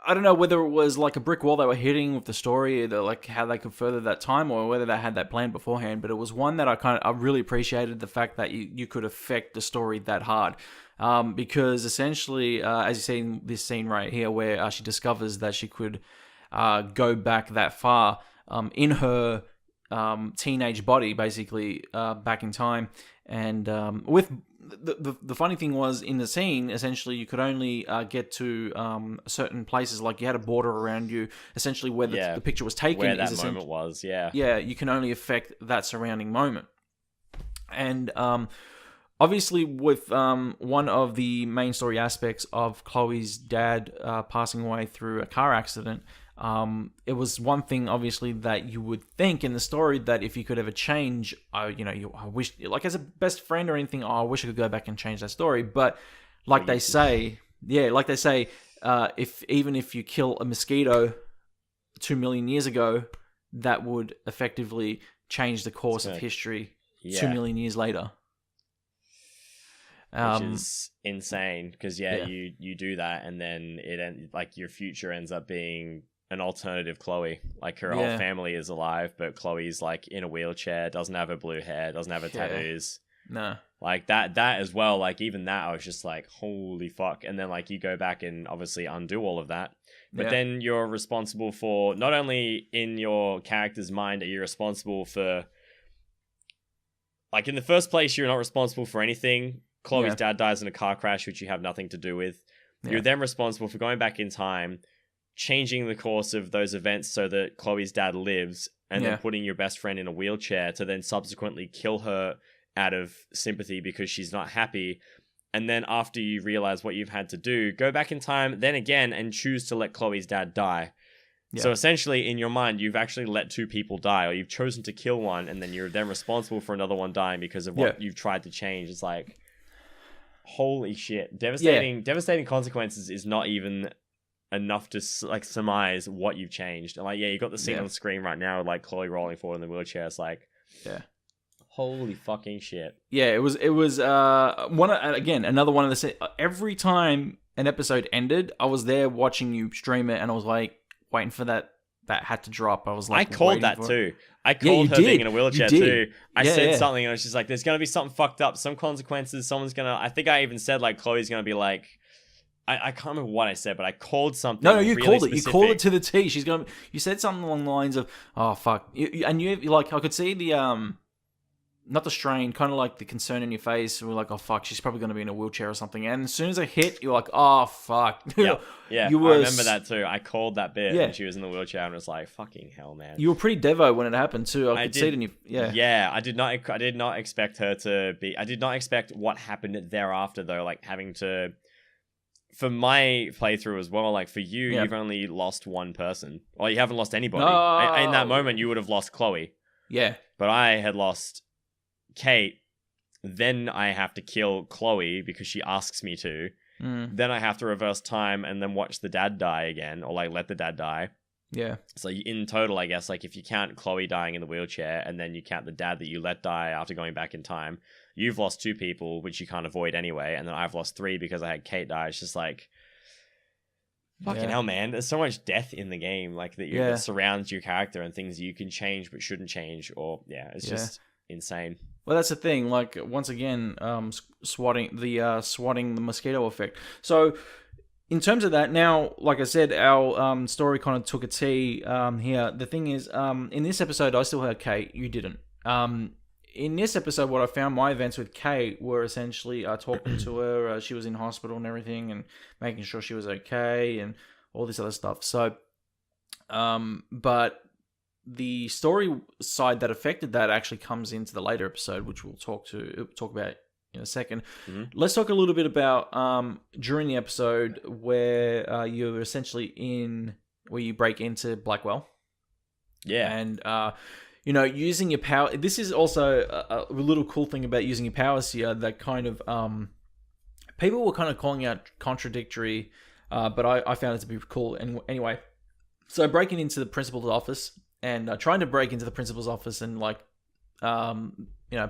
I don't know whether it was like a brick wall they were hitting with the story, like how they could further that time, or whether they had that planned beforehand. But it was one that I really appreciated, the fact that you could affect the story that hard, because essentially, as you see in this scene right here, where she discovers that she could go back that far in her teenage body, basically, back in time. And with the funny thing was, in the scene, essentially, you could only get to certain places. Like, you had a border around you, essentially, where the picture was taken. Where that moment was, Yeah, you can only affect that surrounding moment. And obviously, with one of the main story aspects of Chloe's dad passing away through a car accident, it was one thing, obviously, that you would think in the story that if you could ever change, I wish, like, as a best friend or anything, I wish I could go back and change that story. But like they say, if you kill a mosquito 2 million years ago, that would effectively change the course of history 2 million years later. Which is insane, because you do that, and then your future ends up being an alternative Chloe. Like, her whole family is alive, but Chloe's like in a wheelchair, doesn't have her blue hair, doesn't have her tattoos. No. Like that as well. Like, even that, I was just like, holy fuck. And then, like, you go back and obviously undo all of that. But then you're responsible for, not only in your character's mind are you responsible for, like, in the first place, you're not responsible for anything. Chloe's dad dies in a car crash, which you have nothing to do with. You're then responsible for going back in time, changing the course of those events so that Chloe's dad lives, and then putting your best friend in a wheelchair to then subsequently kill her out of sympathy because she's not happy. And then after you realize what you've had to do, go back in time then again and choose to let Chloe's dad die. Yeah. So essentially, in your mind, you've actually let two people die, or you've chosen to kill one, and then you're then responsible for another one dying because of what you've tried to change. It's like, holy shit. Devastating consequences is not even enough to like surmise what you've changed. And like, you got the scene on the screen right now, like Chloe rolling forward in the wheelchair. It's like, holy fucking shit. Yeah, it was another one of the, every time an episode ended, I was there watching you stream it, and I was like waiting for that hat to drop. I was like, I called that too. I called her being in a wheelchair too. I said something, and I was just like, there's gonna be something fucked up, some consequences. Someone's gonna, I think I even said like Chloe's gonna be like, I can't remember what I said, but I called something. No, you really called specific. it. You called it to the T. You said something along the lines of, "Oh fuck," you like, I could see the not the strain, kind of like the concern in your face. We're like, "Oh fuck, she's probably going to be in a wheelchair or something." And as soon as I hit, you're like, "Oh fuck." Yeah. I remember that too. I called that bit, and she was in the wheelchair, and was like, "Fucking hell, man." You were pretty devo when it happened too. I could see it in you. Yeah. I did not expect her to be. I did not expect what happened thereafter, though. Like, having to. For my playthrough as well, like for you, you've only lost one person. Well, you haven't lost anybody. No. In that moment, you would have lost Chloe. Yeah. But I had lost Kate. Then I have to kill Chloe because she asks me to. Then I have to reverse time and then watch the dad die again, or like let the dad die. Yeah. So in total, I guess, like if you count Chloe dying in the wheelchair and then you count the dad that you let die after going back in time, you've lost two people, which you can't avoid anyway. And then I've lost three because I had Kate die. It's just like, fucking hell, man. There's so much death in the game, like that surrounds your character and things you can change but shouldn't change. Or it's just insane. Well, that's the thing. Like, once again, swatting the mosquito effect. So, in terms of that, now, like I said, our story kind of took a T here. The thing is, in this episode, I still had Kate. You didn't. In this episode, what I found, my events with Kate were essentially talking to her. She was in hospital and everything, and making sure she was okay, and all this other stuff. So, but the story side that affected that actually comes into the later episode, which we'll talk about in a second. Let's talk a little bit about during the episode where you're essentially where you break into Blackwell. Yeah. And, using your power. This is also a little cool thing about using your powers here that kind of, people were kind of calling out contradictory, but I found it to be cool. And anyway, so breaking into the principal's office and trying to break into the principal's office and like,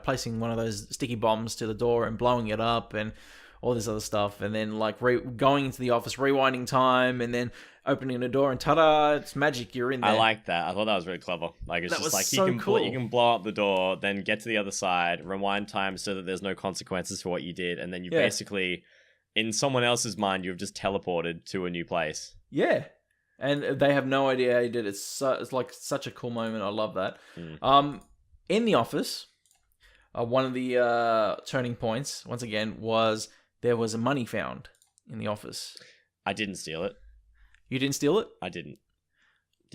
placing one of those sticky bombs to the door and blowing it up and all this other stuff. And then like going into the office, rewinding time, and then opening the door and ta-da, it's magic, you're in there. I like that. I thought that was really clever. Like, it's just like cool. You can blow up the door, then get to the other side, rewind time so that there's no consequences for what you did. And then you basically, in someone else's mind, you've just teleported to a new place. Yeah. And they have no idea how he did it. It's like such a cool moment. I love that. In the office, one of the turning points, once again, was there was money found in the office. I didn't steal it. You didn't steal it? I didn't.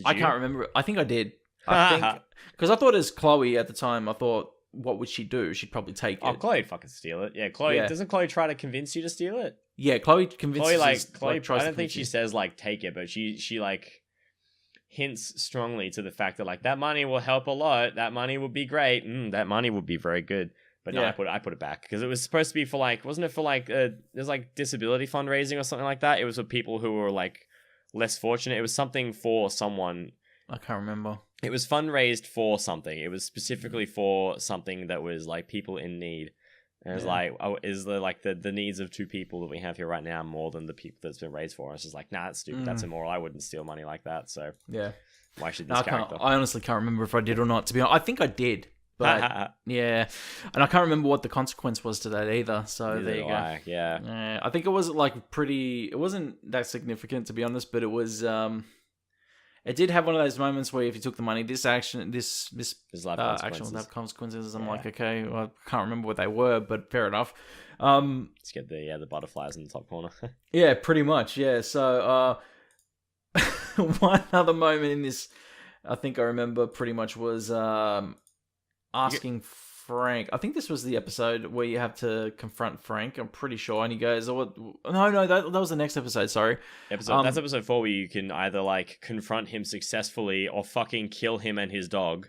I can't remember. I think I did. I think because I thought as Chloe at the time, I thought, what would she do? She'd probably take it. Oh, Chloe'd fucking steal it. Yeah, Chloe. Yeah. Doesn't Chloe try to convince you to steal it? Yeah, Chloe convinces. Chloe. I don't think she says like take it, but she like hints strongly to the fact that like that money will help a lot. That money would be great. That money would be very good. But no, I put it back because it was supposed to be for like, wasn't it for like there's like disability fundraising or something like that? It was for people who were like less fortunate. It was something for someone. I can't remember. It was fundraised for something. It was specifically for something that was like people in need. And it was like, oh, is the needs of two people that we have here right now more than the people that's been raised for? And it's just like, nah, that's stupid. That's immoral. I wouldn't steal money like that. So why should this character? I honestly can't remember if I did or not. To be honest, I think I did. But yeah, and I can't remember what the consequence was to that either. So there you go. Yeah, I think it was like it wasn't that significant to be honest, but it was. It did have one of those moments where if you took the money, this action will have consequences. I'm like, okay, well, I can't remember what they were, but fair enough. Let's get the butterflies in the top corner. Yeah, pretty much. Yeah. So one other moment in this, I think I remember pretty much was asking Frank. I think this was the episode where you have to confront Frank. I'm pretty sure, and he goes, "Oh, no, that was the next episode." Sorry, that's episode 4 where you can either like confront him successfully or fucking kill him and his dog.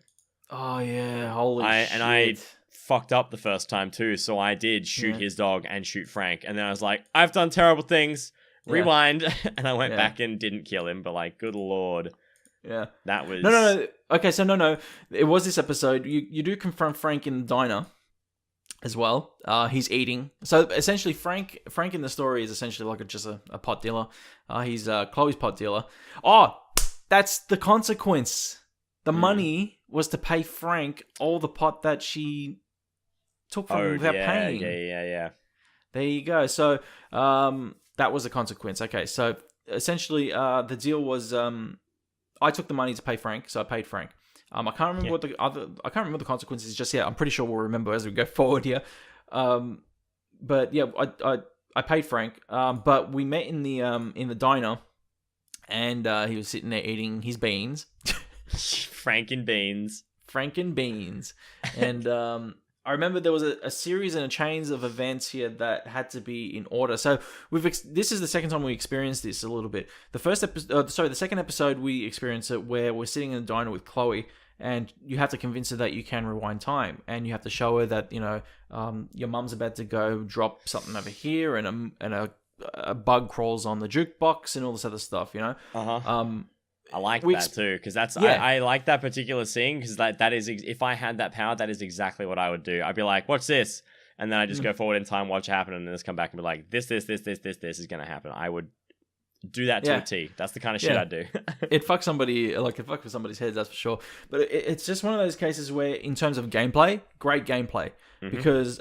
Oh yeah, holy shit! And I fucked up the first time too, so I did shoot his dog and shoot Frank, and then I was like, "I've done terrible things." Rewind, and I went back and didn't kill him, but like, good lord. Yeah. That was... No. Okay, so no. It was this episode. You do confront Frank in the diner as well. He's eating. So essentially, Frank in the story is essentially like just a pot dealer. He's Chloe's pot dealer. Oh, that's the consequence. The money was to pay Frank all the pot that she took from him without paying. Yeah. There you go. So that was the consequence. Okay, so essentially the deal was... I took the money to pay Frank, so I paid Frank. I can't remember I can't remember the consequences just yet. I'm pretty sure we'll remember as we go forward here. But yeah, I paid Frank. But we met in the diner, and he was sitting there eating his beans. Frank and beans, and I remember there was a series and a chains of events here that had to be in order. So this is the second time we experienced this a little bit. The second episode we experienced it where we're sitting in the diner with Chloe, and you have to convince her that you can rewind time, and you have to show her that your mum's about to go drop something over here, and a bug crawls on the jukebox and all this other stuff. I like that too, because that's I like that particular scene because that is, if I had that power, that is exactly what I would do. I'd be like, "What's this?" And then I just go forward in time, watch it happen, and then just come back and be like, "This is going to happen." I would do that to a T. That's the kind of shit I'd do. It fucks somebody, like it fucks with somebody's head, that's for sure. But it's just one of those cases where, in terms of gameplay, great gameplay, because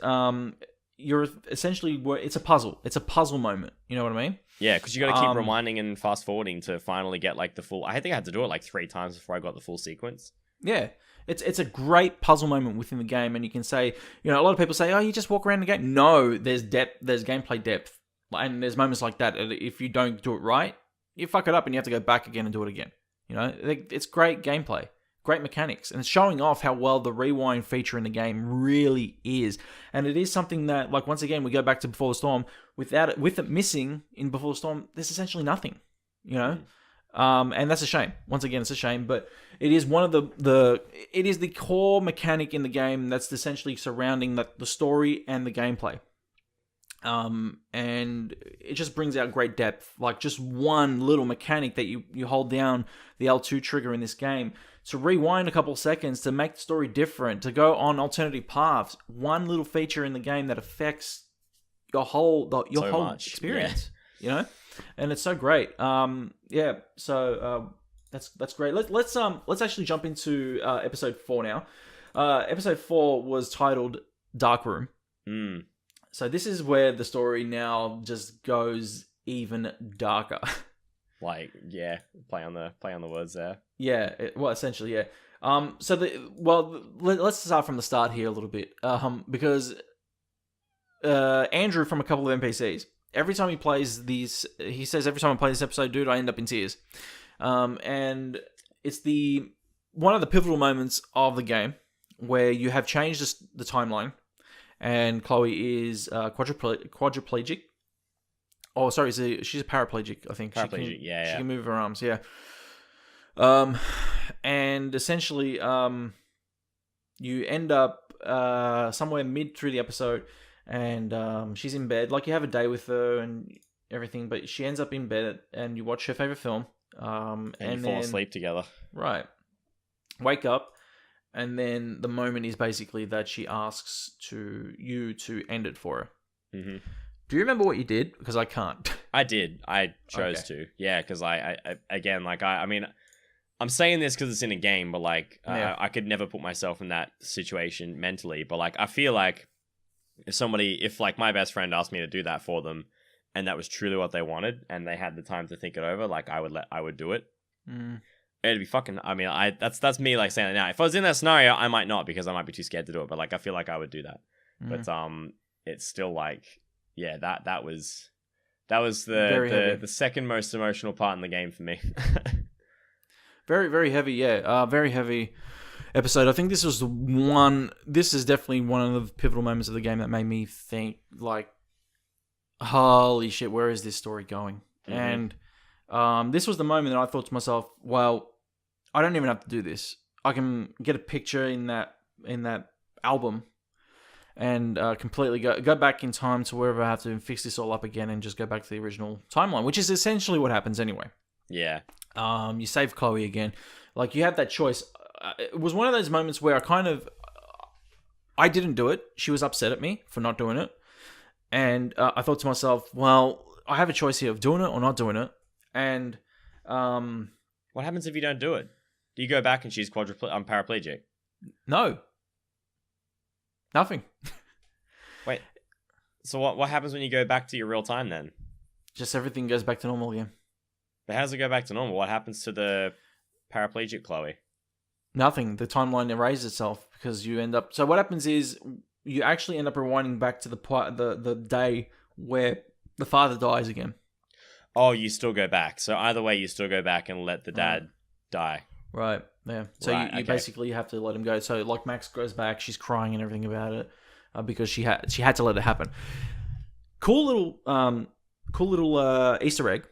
you're essentially, it's a puzzle. It's a puzzle moment. You know what I mean? Yeah, because you got to keep rewinding and fast forwarding to finally get like the full. I think I had to do it like 3 times before I got the full sequence. Yeah, it's a great puzzle moment within the game, and you can say, a lot of people say, "Oh, you just walk around the game." No, there's depth. There's gameplay depth, and there's moments like that. If you don't do it right, you fuck it up, and you have to go back again and do it again. It's great gameplay. Great mechanics, and it's showing off how well the rewind feature in the game really is. And it is something that, like, once again, we go back to Before the Storm. With it missing in Before the Storm, there's essentially nothing, and that's a shame. Once again, it's a shame, but it is one of it is the core mechanic in the game that's essentially surrounding the story and the gameplay. And it just brings out great depth. Like, just one little mechanic that you hold down the L2 trigger in this game to rewind a couple seconds, to make the story different, to go on alternative paths. One little feature in the game that affects your whole experience, and it's so great. So that's great. Let's actually jump into episode 4 now. Episode 4 was titled Dark Room. So this is where the story now just goes even darker. Like, yeah, play on the words there. Yeah, well, essentially, yeah. Let's start from the start here a little bit. Because Andrew from a couple of NPCs, every time he plays these, he says every time I play this episode, dude, I end up in tears. And it's one of the pivotal moments of the game where you have changed the timeline, and Chloe is quadriplegic. Oh, sorry, she's a paraplegic, I think. Paraplegic, she can move her arms, yeah. And essentially, you end up somewhere mid through the episode, and she's in bed. Like, you have a day with her and everything, but she ends up in bed, and you watch her favorite film. And you fall asleep together. Right. Wake up, and then the moment is basically that she asks you to end it for her. Mm-hmm. Do you remember what you did? Because I can't. I did. I chose to. Yeah, because I again, like, I mean, I'm saying this because it's in a game, but, like, I could never put myself in that situation mentally. But, like, I feel like if like, my best friend asked me to do that for them, and that was truly what they wanted, and they had the time to think it over, like, I would do it. Mm. It'd be fucking. I mean, that's me, like, saying it now. If I was in that scenario, I might not, because I might be too scared to do it. But, like, I feel like I would do that. But it's still like. Yeah, that was the second most emotional part in the game for me. Very, very heavy, yeah. Very heavy episode. I think this is definitely one of the pivotal moments of the game that made me think, like, holy shit, where is this story going? Mm-hmm. And this was the moment that I thought to myself, well, I don't even have to do this. I can get a picture in that album and completely go back in time to wherever I have to and fix this all up again and just go back to the original timeline, which is essentially what happens anyway. Yeah. You save Chloe again. Like, you have that choice. It was one of those moments where I didn't do it. She was upset at me for not doing it. And I thought to myself, well, I have a choice here of doing it or not doing it. And what happens if you don't do it? Do you go back and she's paraplegic? No. Nothing. Wait. So what happens when you go back to your real time then? Just everything goes back to normal again. But how does it go back to normal? What happens to the paraplegic Chloe? Nothing. The timeline erases itself because you end up. So what happens is you actually end up rewinding back to the day where the father dies again. Oh, you still go back. So either way, you still go back and let the dad die. Right. Yeah. So you basically have to let him go. So, like, Max goes back, she's crying and everything about it because she had to let it happen. Cool little Easter egg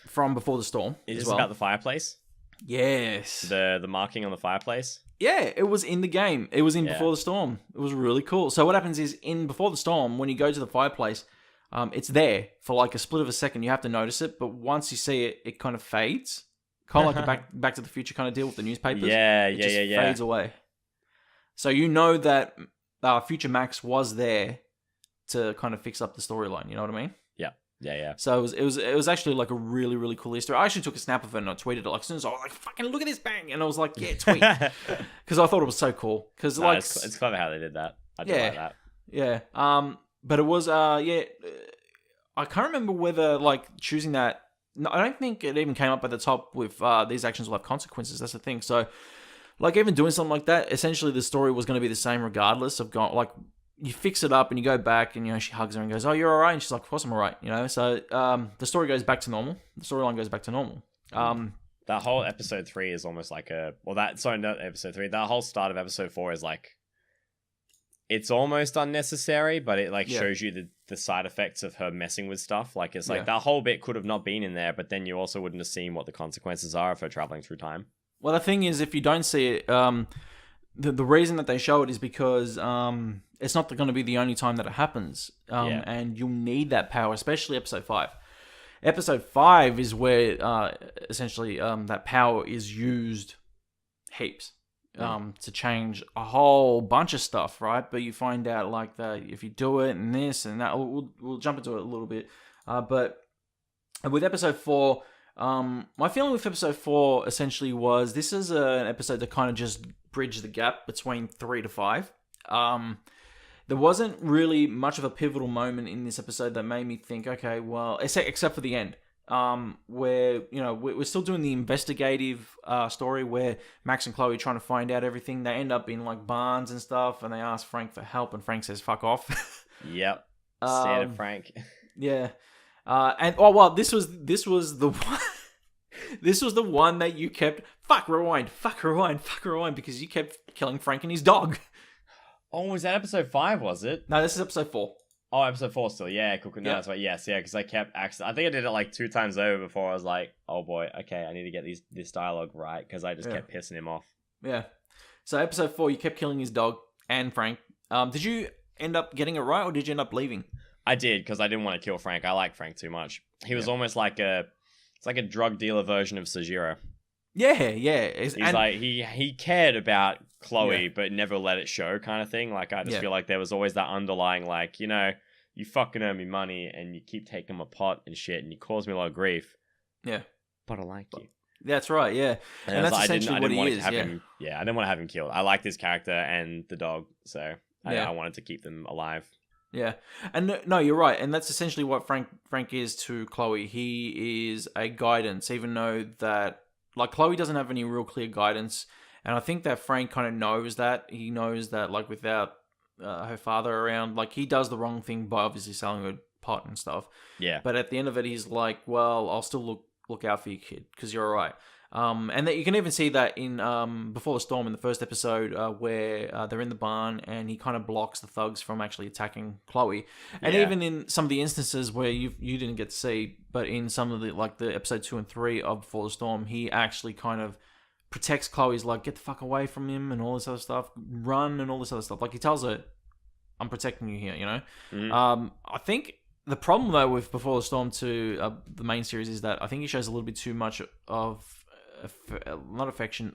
from Before the Storm. Is this about the fireplace? Yes. The marking on the fireplace? Yeah, it was in the game. It was in Before the Storm. It was really cool. So what happens is in Before the Storm, when you go to the fireplace, it's there for like a split of a second. You have to notice it, but once you see it, it kind of fades. Kind of like a Back to the Future kind of deal with the newspapers. It just fades away. So you know that Future Max was there to kind of fix up the storyline. You know what I mean? Yeah. So it was actually like a really, really cool Easter. I actually took a snap of it and I tweeted it. Like, as soon as I was like, "Fucking look at this bang!" And I was like, "Yeah, tweet," because I thought it was so cool. Because it's clever how they did that. I do like that. Yeah. But it was I can't remember whether like choosing that. No, I don't think it even came up at the top with these actions will have consequences. That's the thing. So, like, even doing something like that, essentially the story was going to be the same regardless of like you fix it up and you go back and she hugs her and goes, "Oh, you're all right," and she's like, "Of course I'm all right," So the story goes back to normal. The storyline goes back to normal. That whole episode 3 is almost like not episode 3. That whole start of episode 4 is like. It's almost unnecessary, but it shows you the side effects of her messing with stuff. Like, it's like that whole bit could have not been in there, but then you also wouldn't have seen what the consequences are of her traveling through time. Well, the thing is, if you don't see it, the reason that they show it is because it's not going to be the only time that it happens. And you'll need that power, especially episode 5. Episode 5 is where essentially that power is used heaps. To change a whole bunch of stuff, right? But you find out like that if you do it and this and that, we'll jump into it a little bit. But with episode 4, my feeling with episode 4 essentially was this is an episode that kind of just bridged the gap between 3 to 5. There wasn't really much of a pivotal moment in this episode that made me think, okay, well, except for the end. where we're still doing the investigative story where Max and Chloe are trying to find out everything. They end up in like barns and stuff, and they ask Frank for help, and Frank says "fuck off." Yep, standard Frank. Yeah, this was the one. This was the one that you kept fuck rewind because you kept killing Frank and his dog. Oh, was that episode 5? Was it? No, this is episode 4. Oh, episode 4 still. Yeah, cool. No, that's right. Yes, yeah, because I kept I think I did it like 2 times over before I was like, oh boy, okay, I need to get this dialogue right because I just kept pissing him off. Yeah. So episode 4, you kept killing his dog and Frank. Did you end up getting it right, or did you end up leaving? I did, because I didn't want to kill Frank. I like Frank too much. He was almost like it's like a drug dealer version of Sojiro. Yeah. He's like he cared about Chloe, but never let it show, kind of thing. Like I just feel like there was always that underlying, like, you fucking owe me money and you keep taking my pot and shit and you cause me a lot of grief. Yeah, but I like you. That's right. Yeah, and that's essentially what he is. I didn't want to have him killed. I like this character and the dog, so I wanted to keep them alive. Yeah, and no, you're right, and that's essentially what Frank is to Chloe. He is a guidance, even though that like Chloe doesn't have any real clear guidance, and I think that Frank kind of knows that. He knows that like without her father around, like he does the wrong thing by obviously selling her pot and stuff. Yeah, but at the end of it, he's like, well, I'll still look out for you, kid, because you're alright. And that you can even see that in Before the Storm in the first episode where they're in the barn and he kind of blocks the thugs from actually attacking Chloe. And even in some of the instances where you didn't get to see, but in some of the episode 2 and 3 of Before the Storm, he actually kind of protects Chloe's like, get the fuck away from him and all this other stuff, run and all this other stuff. Like he tells her, I'm protecting you here, Mm-hmm. I think the problem though with Before the Storm 2, the main series, is that I think he shows a little bit too much of not affection,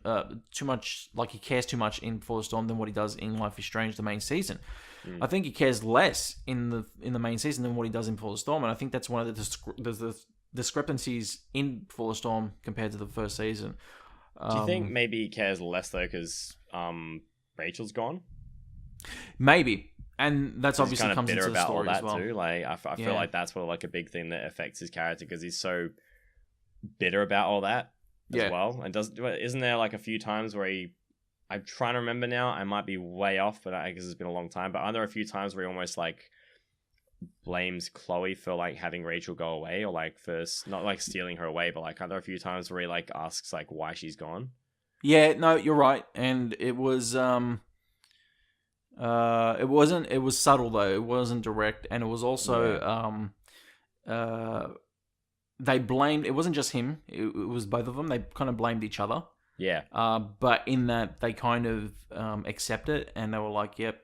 too much, like he cares too much in Before the Storm than what he does in Life is Strange, the main season. I think he cares less in the main season than what he does in Before the Storm, and I think that's one of the discrepancies in Before the Storm compared to the first season. Do you think maybe he cares less though because Rachel's gone? Maybe. And that's obviously kind of comes bitter into the about story all that as well. too. Like I feel like that's what like a big thing that affects his character because he's so bitter about all that as well. And isn't there like a few times where I'm trying to remember now. I might be way off, but I guess it's been a long time. But aren't there a few times where he almost like blames Chloe for like having Rachel go away, or like first not like stealing her away, but like are there a few times where he like asks like why she's gone? Yeah, no, you're right, and it was it was subtle though. It wasn't direct, and it was also they blamed. It wasn't just him. It was both of them. They kind of blamed each other. Yeah. But in that they kind of accept it, and they were like, "Yep,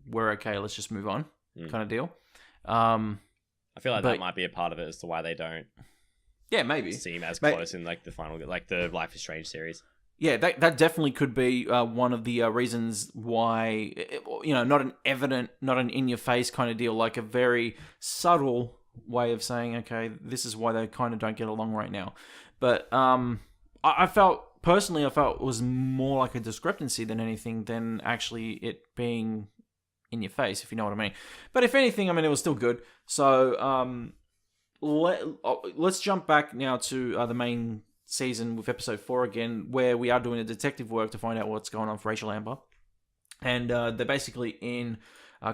we're okay. Let's just move on," kind of deal. I feel like that might be a part of it as to why they don't. Yeah, maybe seem as close in like the final, like the Life is Strange series. Yeah, that definitely could be one of the reasons why, not an evident, not an in-your-face kind of deal, like a very subtle way of saying, okay, this is why they kind of don't get along right now. But I felt it was more like a discrepancy than anything than actually it being in your face, if you know what I mean. But if anything, I mean, it was still good. So let's jump back now to the main season with episode 4 again, where we are doing a detective work to find out what's going on for Rachel Amber. And they're basically in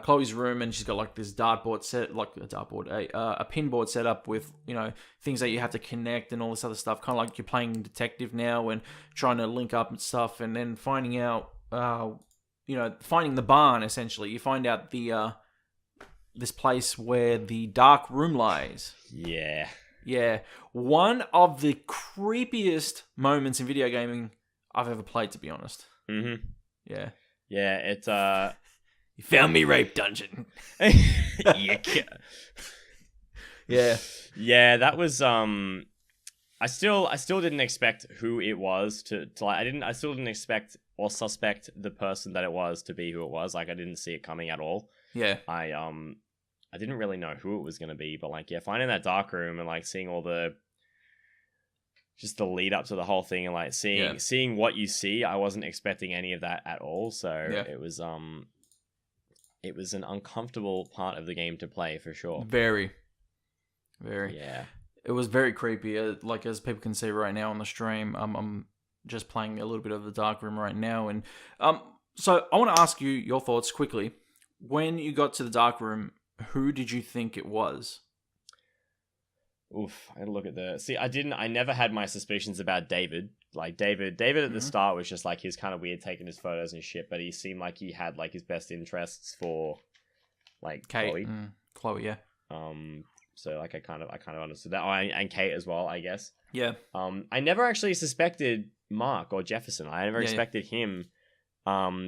Chloe's room, and she's got like this dartboard set, like a dartboard, a pinboard set up with, things that you have to connect and all this other stuff, kind of like you're playing detective now and trying to link up and stuff, and then finding out, finding the barn, essentially. You find out this place where the dark room lies. Yeah. Yeah, one of the creepiest moments in video gaming I've ever played, to be honest. Mm-hmm. Yeah. Yeah, it's You found me, rape dungeon. Yeah. Yeah. Yeah, that was I still didn't expect who it was to like I still didn't expect or suspect the person that it was to be who it was. Like I didn't see it coming at all. Yeah. I didn't really know who it was going to be, but like, yeah, finding that dark room and like seeing all just the lead up to the whole thing and like seeing what you see, I wasn't expecting any of that at all. So it was an uncomfortable part of the game to play for sure. Very. Yeah. It was very creepy. Like, as people can see right now on the stream, I'm just playing a little bit of the dark room right now, and so I want to ask you your thoughts quickly. When you got to the dark room, who did you think it was? Oof, I gotta look at I never had my suspicions about David. Like, David at the start was just like, he's kind of weird taking his photos and shit, but he seemed like he had like his best interests for like Kate. Chloe. Chloe, yeah. So like I kind of understood that. Oh, and Kate as well, I guess. Yeah. I never actually suspected Mark or Jefferson. I never expected him.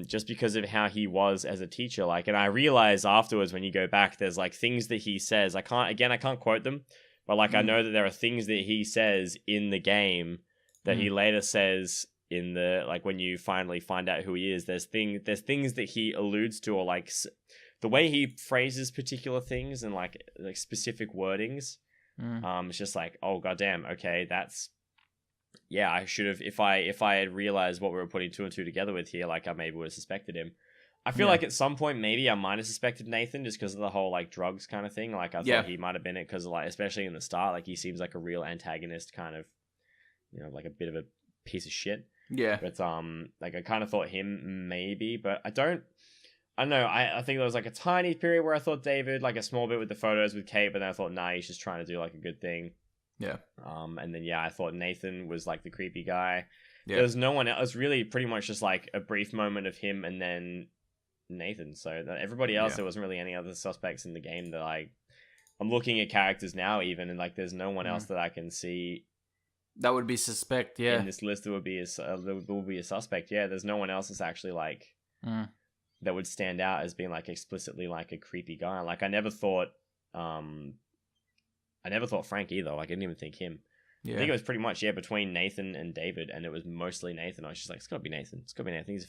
Just because of how he was as a teacher. Like, and I realized afterwards when you go back, there's like things that he says. I can't quote them, but like I know that there are things that he says in the game that he later says in the, like, when you finally find out who he is. There's things that he alludes to, or like the way he phrases particular things and like specific wordings. It's just like, oh goddamn, okay, that's. Yeah, I should have, if I had realized what we were putting two and two together with here, like I maybe would have suspected him. I feel like at some point maybe I might have suspected Nathan just because of the whole like drugs kind of thing. Like I thought he might have been it because, like, especially in the start, like he seems like a real antagonist, kind of, you know, like a bit of a piece of shit. Yeah. But like I kind of thought him maybe, but I don't know. I think there was like a tiny period where I thought David, like a small bit with the photos with Kate, but then I thought, nah, he's just trying to do like a good thing. Yeah. And then I thought Nathan was like the creepy guy. Yeah. There was no one else. It was really pretty much just like a brief moment of him and then Nathan. So everybody else, there wasn't really any other suspects in the game that I'm looking at characters now even, and like there's no one else that I can see that would be suspect. Yeah. In this list, there would be a suspect. Yeah. There's no one else that's actually like that would stand out as being like explicitly like a creepy guy. Like I never thought Frank either. Like I didn't even think him. Yeah. I think it was pretty much between Nathan and David, and it was mostly Nathan. I was just like, it's gotta be Nathan. It's gotta be Nathan. He's a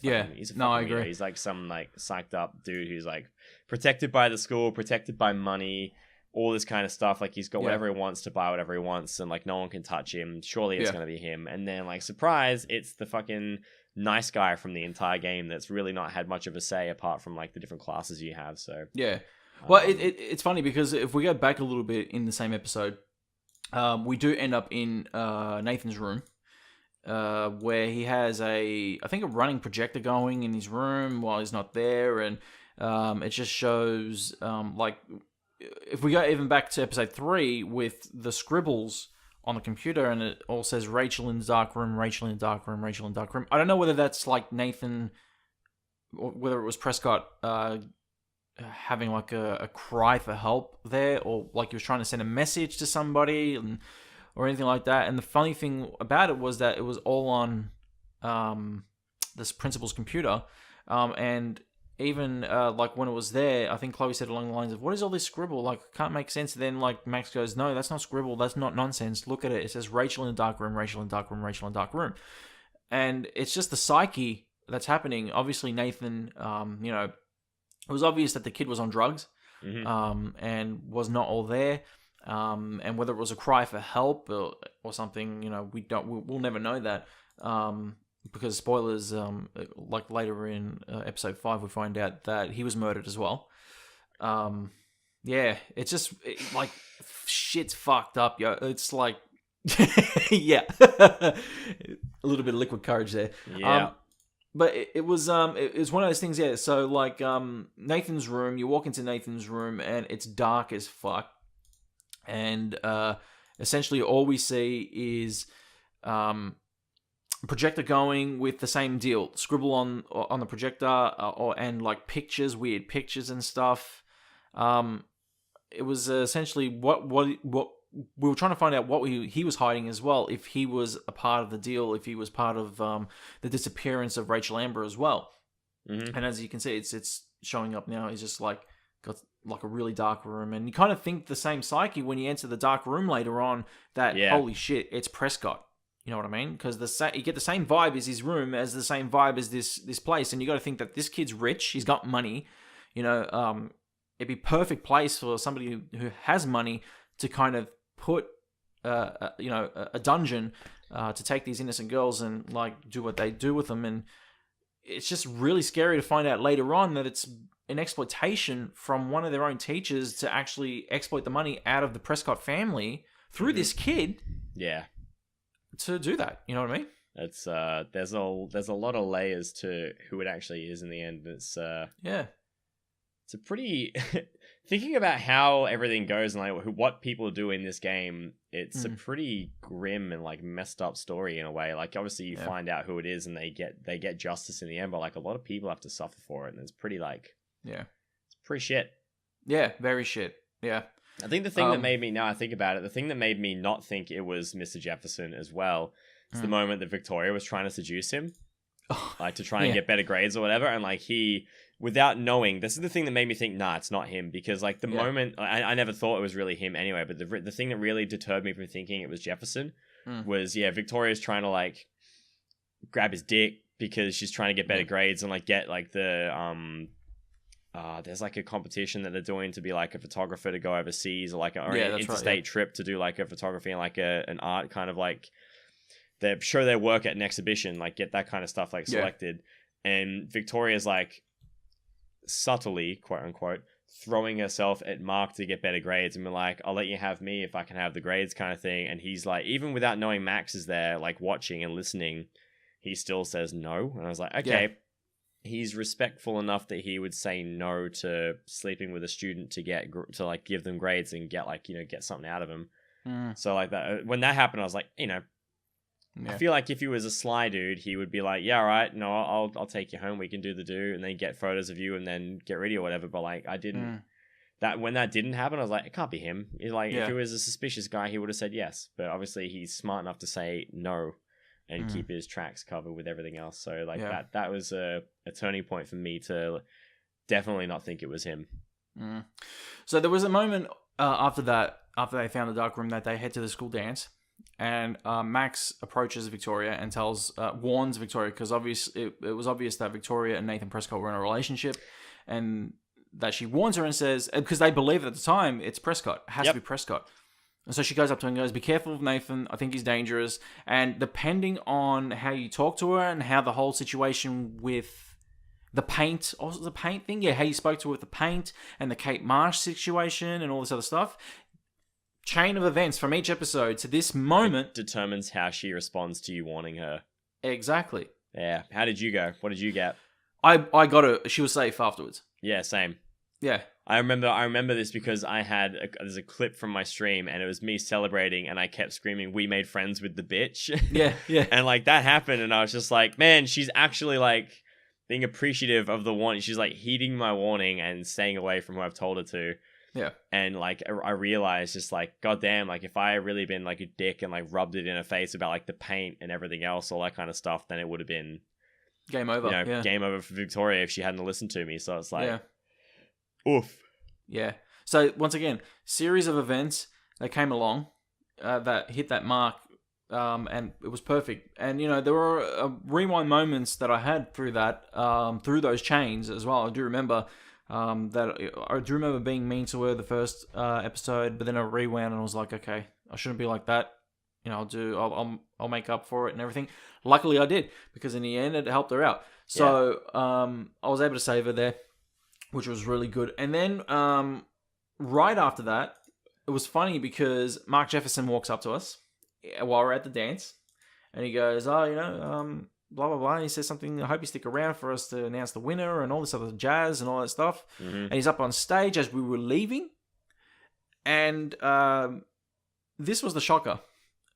fucking I agree. weirdo. He's like some like psyched up dude who's like protected by the school, protected by money, all this kind of stuff. Like he's got whatever he wants to buy, whatever he wants, and like no one can touch him. Surely it's gonna be him. And then like surprise, it's the fucking nice guy from the entire game that's really not had much of a say apart from like the different classes you have. So yeah. Well, it's funny because if we go back a little bit in the same episode, we do end up in Nathan's room, where he has I think a running projector going in his room while he's not there, and it just shows like if we go even back to episode 3 with the scribbles on the computer, and it all says Rachel in the dark room, Rachel in the dark room, Rachel in the dark room. I don't know whether that's like Nathan, or whether it was Prescott having like a cry for help there, or like he was trying to send a message to somebody, or anything like that. And the funny thing about it was that it was all on this principal's computer, and even like when it was there, I think Chloe said along the lines of, what is all this scribble, like it can't make sense. And then like Max goes, no, that's not scribble, that's not nonsense, look at it, it says Rachel in the dark room, Rachel in the dark room, Rachel in the dark room. And it's just the psyche that's happening. Obviously Nathan, you know, it was obvious that the kid was on drugs, and was not all there. And whether it was a cry for help or something, you know, we'll never know that. Because spoilers, like later in episode 5, we find out that he was murdered as well. Yeah, it's just like shit's fucked up, yo. It's like, yeah, a little bit of liquid courage there. Yeah. But it was one of those things, yeah. So like Nathan's room, you walk into Nathan's room and it's dark as fuck, and essentially all we see is projector going with the same deal, scribble on the projector, and like pictures, weird pictures and stuff. It was essentially what we were trying to find out what he was hiding as well, if he was a part of the deal, if he was part of the disappearance of Rachel Amber as well. And as you can see, it's showing up now. He's just like got like a really dark room, and you kind of think the same psyche when you enter the dark room later on, that holy shit, it's Prescott. You know what I mean? Because you get the same vibe as his room, as the same vibe as this place, and you got to think that this kid's rich, he's got money. You know, it'd be perfect place for somebody who has money to kind of put, you know, a dungeon to take these innocent girls and like do what they do with them. And it's just really scary to find out later on that it's an exploitation from one of their own teachers to actually exploit the money out of the Prescott family through this kid. Yeah. To do that, you know what I mean? It's there's a lot of layers to who it actually is in the end. It's it's a pretty thinking about how everything goes and like what people do in this game. It's a pretty grim and like messed up story in a way. Like obviously you find out who it is and they get justice in the end, but like a lot of people have to suffer for it, and it's pretty like it's pretty shit. Yeah, very shit. Yeah. I think the thing that made me, now I think about it, the thing that made me not think it was Mr. Jefferson as well is the moment that Victoria was trying to seduce him, like to try and get better grades or whatever. And like he, without knowing, this is the thing that made me think, nah, it's not him. Because like the moment, I never thought it was really him anyway, but the thing that really deterred me from thinking it was Jefferson was, Victoria's trying to like grab his dick because she's trying to get better grades and like get like the, there's like a competition that they're doing to be like a photographer to go overseas or like an interstate trip to do like a photography and like an art kind of like they show their work at an exhibition, like get that kind of stuff like selected. And Victoria's like subtly, quote unquote, throwing herself at Mark to get better grades and be like, I'll let you have me if I can have the grades kind of thing. And he's like, even without knowing Max is there, like watching and listening, he still says no. And I was like, okay. Yeah. He's respectful enough that he would say no to sleeping with a student to get to like give them grades and get like, get something out of them. So like that, when that happened, I was like, I feel like if he was a sly dude, he would be like, yeah, all right, no, I'll take you home. We can do the do, and then get photos of you and then get ready or whatever. But like, I didn't, that when that didn't happen, I was like, it can't be him. It's like, if he was a suspicious guy, he would have said yes. But obviously he's smart enough to say no and keep his tracks covered with everything else. So like that was a turning point for me to definitely not think it was him. So there was a moment after they found the dark room, that they head to the school dance, and Max approaches Victoria and warns Victoria, because it was obvious that Victoria and Nathan Prescott were in a relationship, and that she warns her and says, because they believe at the time it's Prescott, it has to be Prescott. And so she goes up to him and goes, be careful of Nathan. I think he's dangerous. And depending on how you talk to her and how the whole situation with the paint, also the paint thing, how you spoke to her with the paint and the Kate Marsh situation and all this other stuff, chain of events from each episode to this moment determines how she responds to you warning her. Exactly. Yeah. How did you go? What did you get? I got her. She was safe afterwards. Yeah, same. Yeah. I remember this because there's a clip from my stream and it was me celebrating and I kept screaming, "We made friends with the bitch." Yeah. And like that happened and I was just like, man, she's actually like being appreciative of the warning. She's like heeding my warning and staying away from who I've told her to. Yeah. And like I realized just like, goddamn, like if I had really been like a dick and like rubbed it in her face about like the paint and everything else, all that kind of stuff, then it would have been game over. Game over for Victoria if she hadn't listened to me. So it's like, oof. Yeah. So once again, series of events that came along that hit that mark, and it was perfect. And there were rewind moments that I had through that, through those chains as well. I do remember being mean to her the first episode, but then I rewound and I was like, okay, I shouldn't be like that. I'll make up for it and everything. Luckily, I did, because in the end, it helped her out. So I was able to save her there, which was really good. And then right after that, it was funny because Mark Jefferson walks up to us while we're at the dance, and he goes, blah, blah, blah. And he says something, I hope you stick around for us to announce the winner and all this other jazz and all that stuff. Mm-hmm. And he's up on stage as we were leaving. And this was the shocker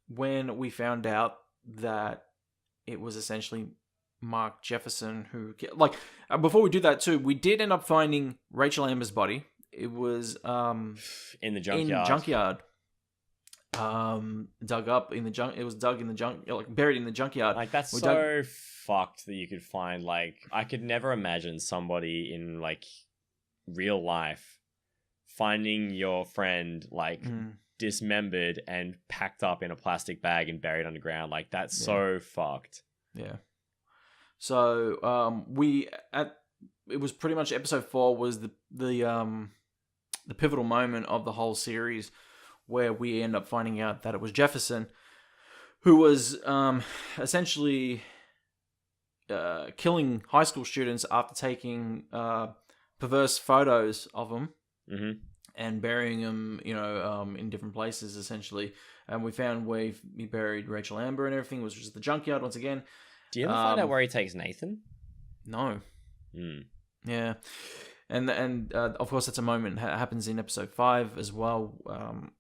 when we found out that it was essentially Mark Jefferson who, like, before we do that too, we did end up finding Rachel Amber's body. It was in the junkyard. Dug up in the junk. It was dug in the junk, like buried in the junkyard. Like that's fucked that you could find. Like I could never imagine somebody in like real life finding your friend like dismembered and packed up in a plastic bag and buried underground. Like that's so fucked. Yeah. So it was pretty much episode 4 was the pivotal moment of the whole series, where we end up finding out that it was Jefferson who was essentially killing high school students after taking perverse photos of them. Mm-hmm. and burying them, in different places essentially. And we found where he buried Rachel Amber and everything was just the junkyard once again. Do you ever find out where he takes Nathan? No. Mm. Yeah. And of course that's a moment happens in episode 5 as well,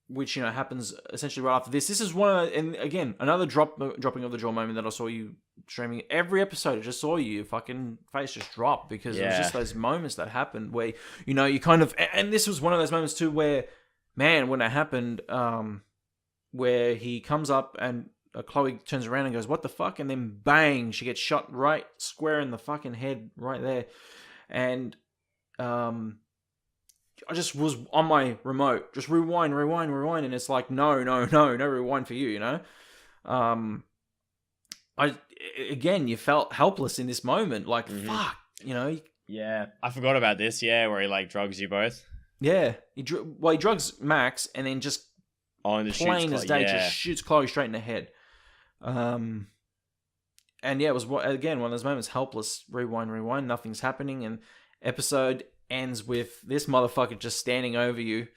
which happens essentially right after this. This is and again, another dropping of the jaw moment that I saw you streaming. Every episode I just saw your fucking face just drop because it was just those moments that happened where you kind of, and this was one of those moments too where, man, when it happened, where he comes up and Chloe turns around and goes, "What the fuck?" and then bang, she gets shot right square in the fucking head right there, and I just was on my remote, just rewind, and it's like, no rewind for you, you felt helpless in this moment, like, fuck, Yeah, I forgot about this, where he, like, drugs you both. Yeah, he drugs Max, and then just plain as day, just shoots Chloe straight in the head. And yeah, it was, again, one of those moments, helpless, rewind, nothing's happening, and episode ends with this motherfucker just standing over you,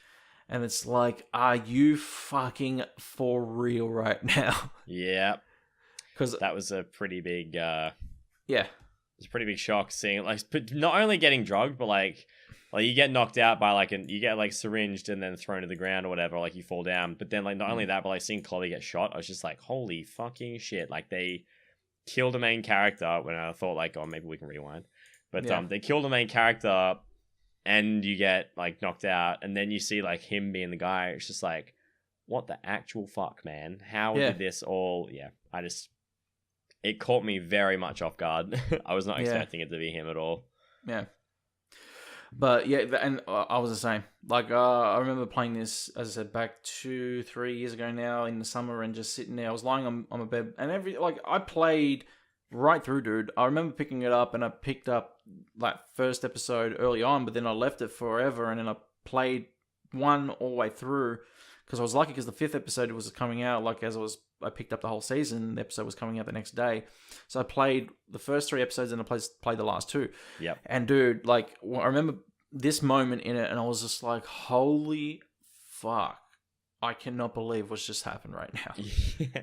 and it's like, are you fucking for real right now? Yeah, because that was a pretty big it was a pretty big shock seeing, like, not only getting drugged, but like you get knocked out by you get like syringed and then thrown to the ground or whatever, like you fall down, but then like not only that, but like seeing Chloe get shot, I was just like, holy fucking shit, like they killed a main character when I thought like, oh, maybe we can rewind. But they killed the main character, and you get like knocked out, and then you see like him being the guy. It's just like, what the actual fuck, man? How did this all? Yeah, it caught me very much off guard. I was not expecting it to be him at all. Yeah, but yeah, and I was the same. Like I remember playing this, as I said, back 2-3 years ago now in the summer, and just sitting there. I was lying on my bed, and I played right through, dude. I remember picking it up, and I picked up like first episode early on, but then I left it forever, and then I played one all the way through because I was lucky because the 5th episode was coming out. Like I picked up the whole season, the episode was coming out the next day, so I played the first 3 episodes and I played the last 2. Yeah, and dude, like I remember this moment in it, and I was just like, holy fuck, I cannot believe what's just happened right now. Yeah.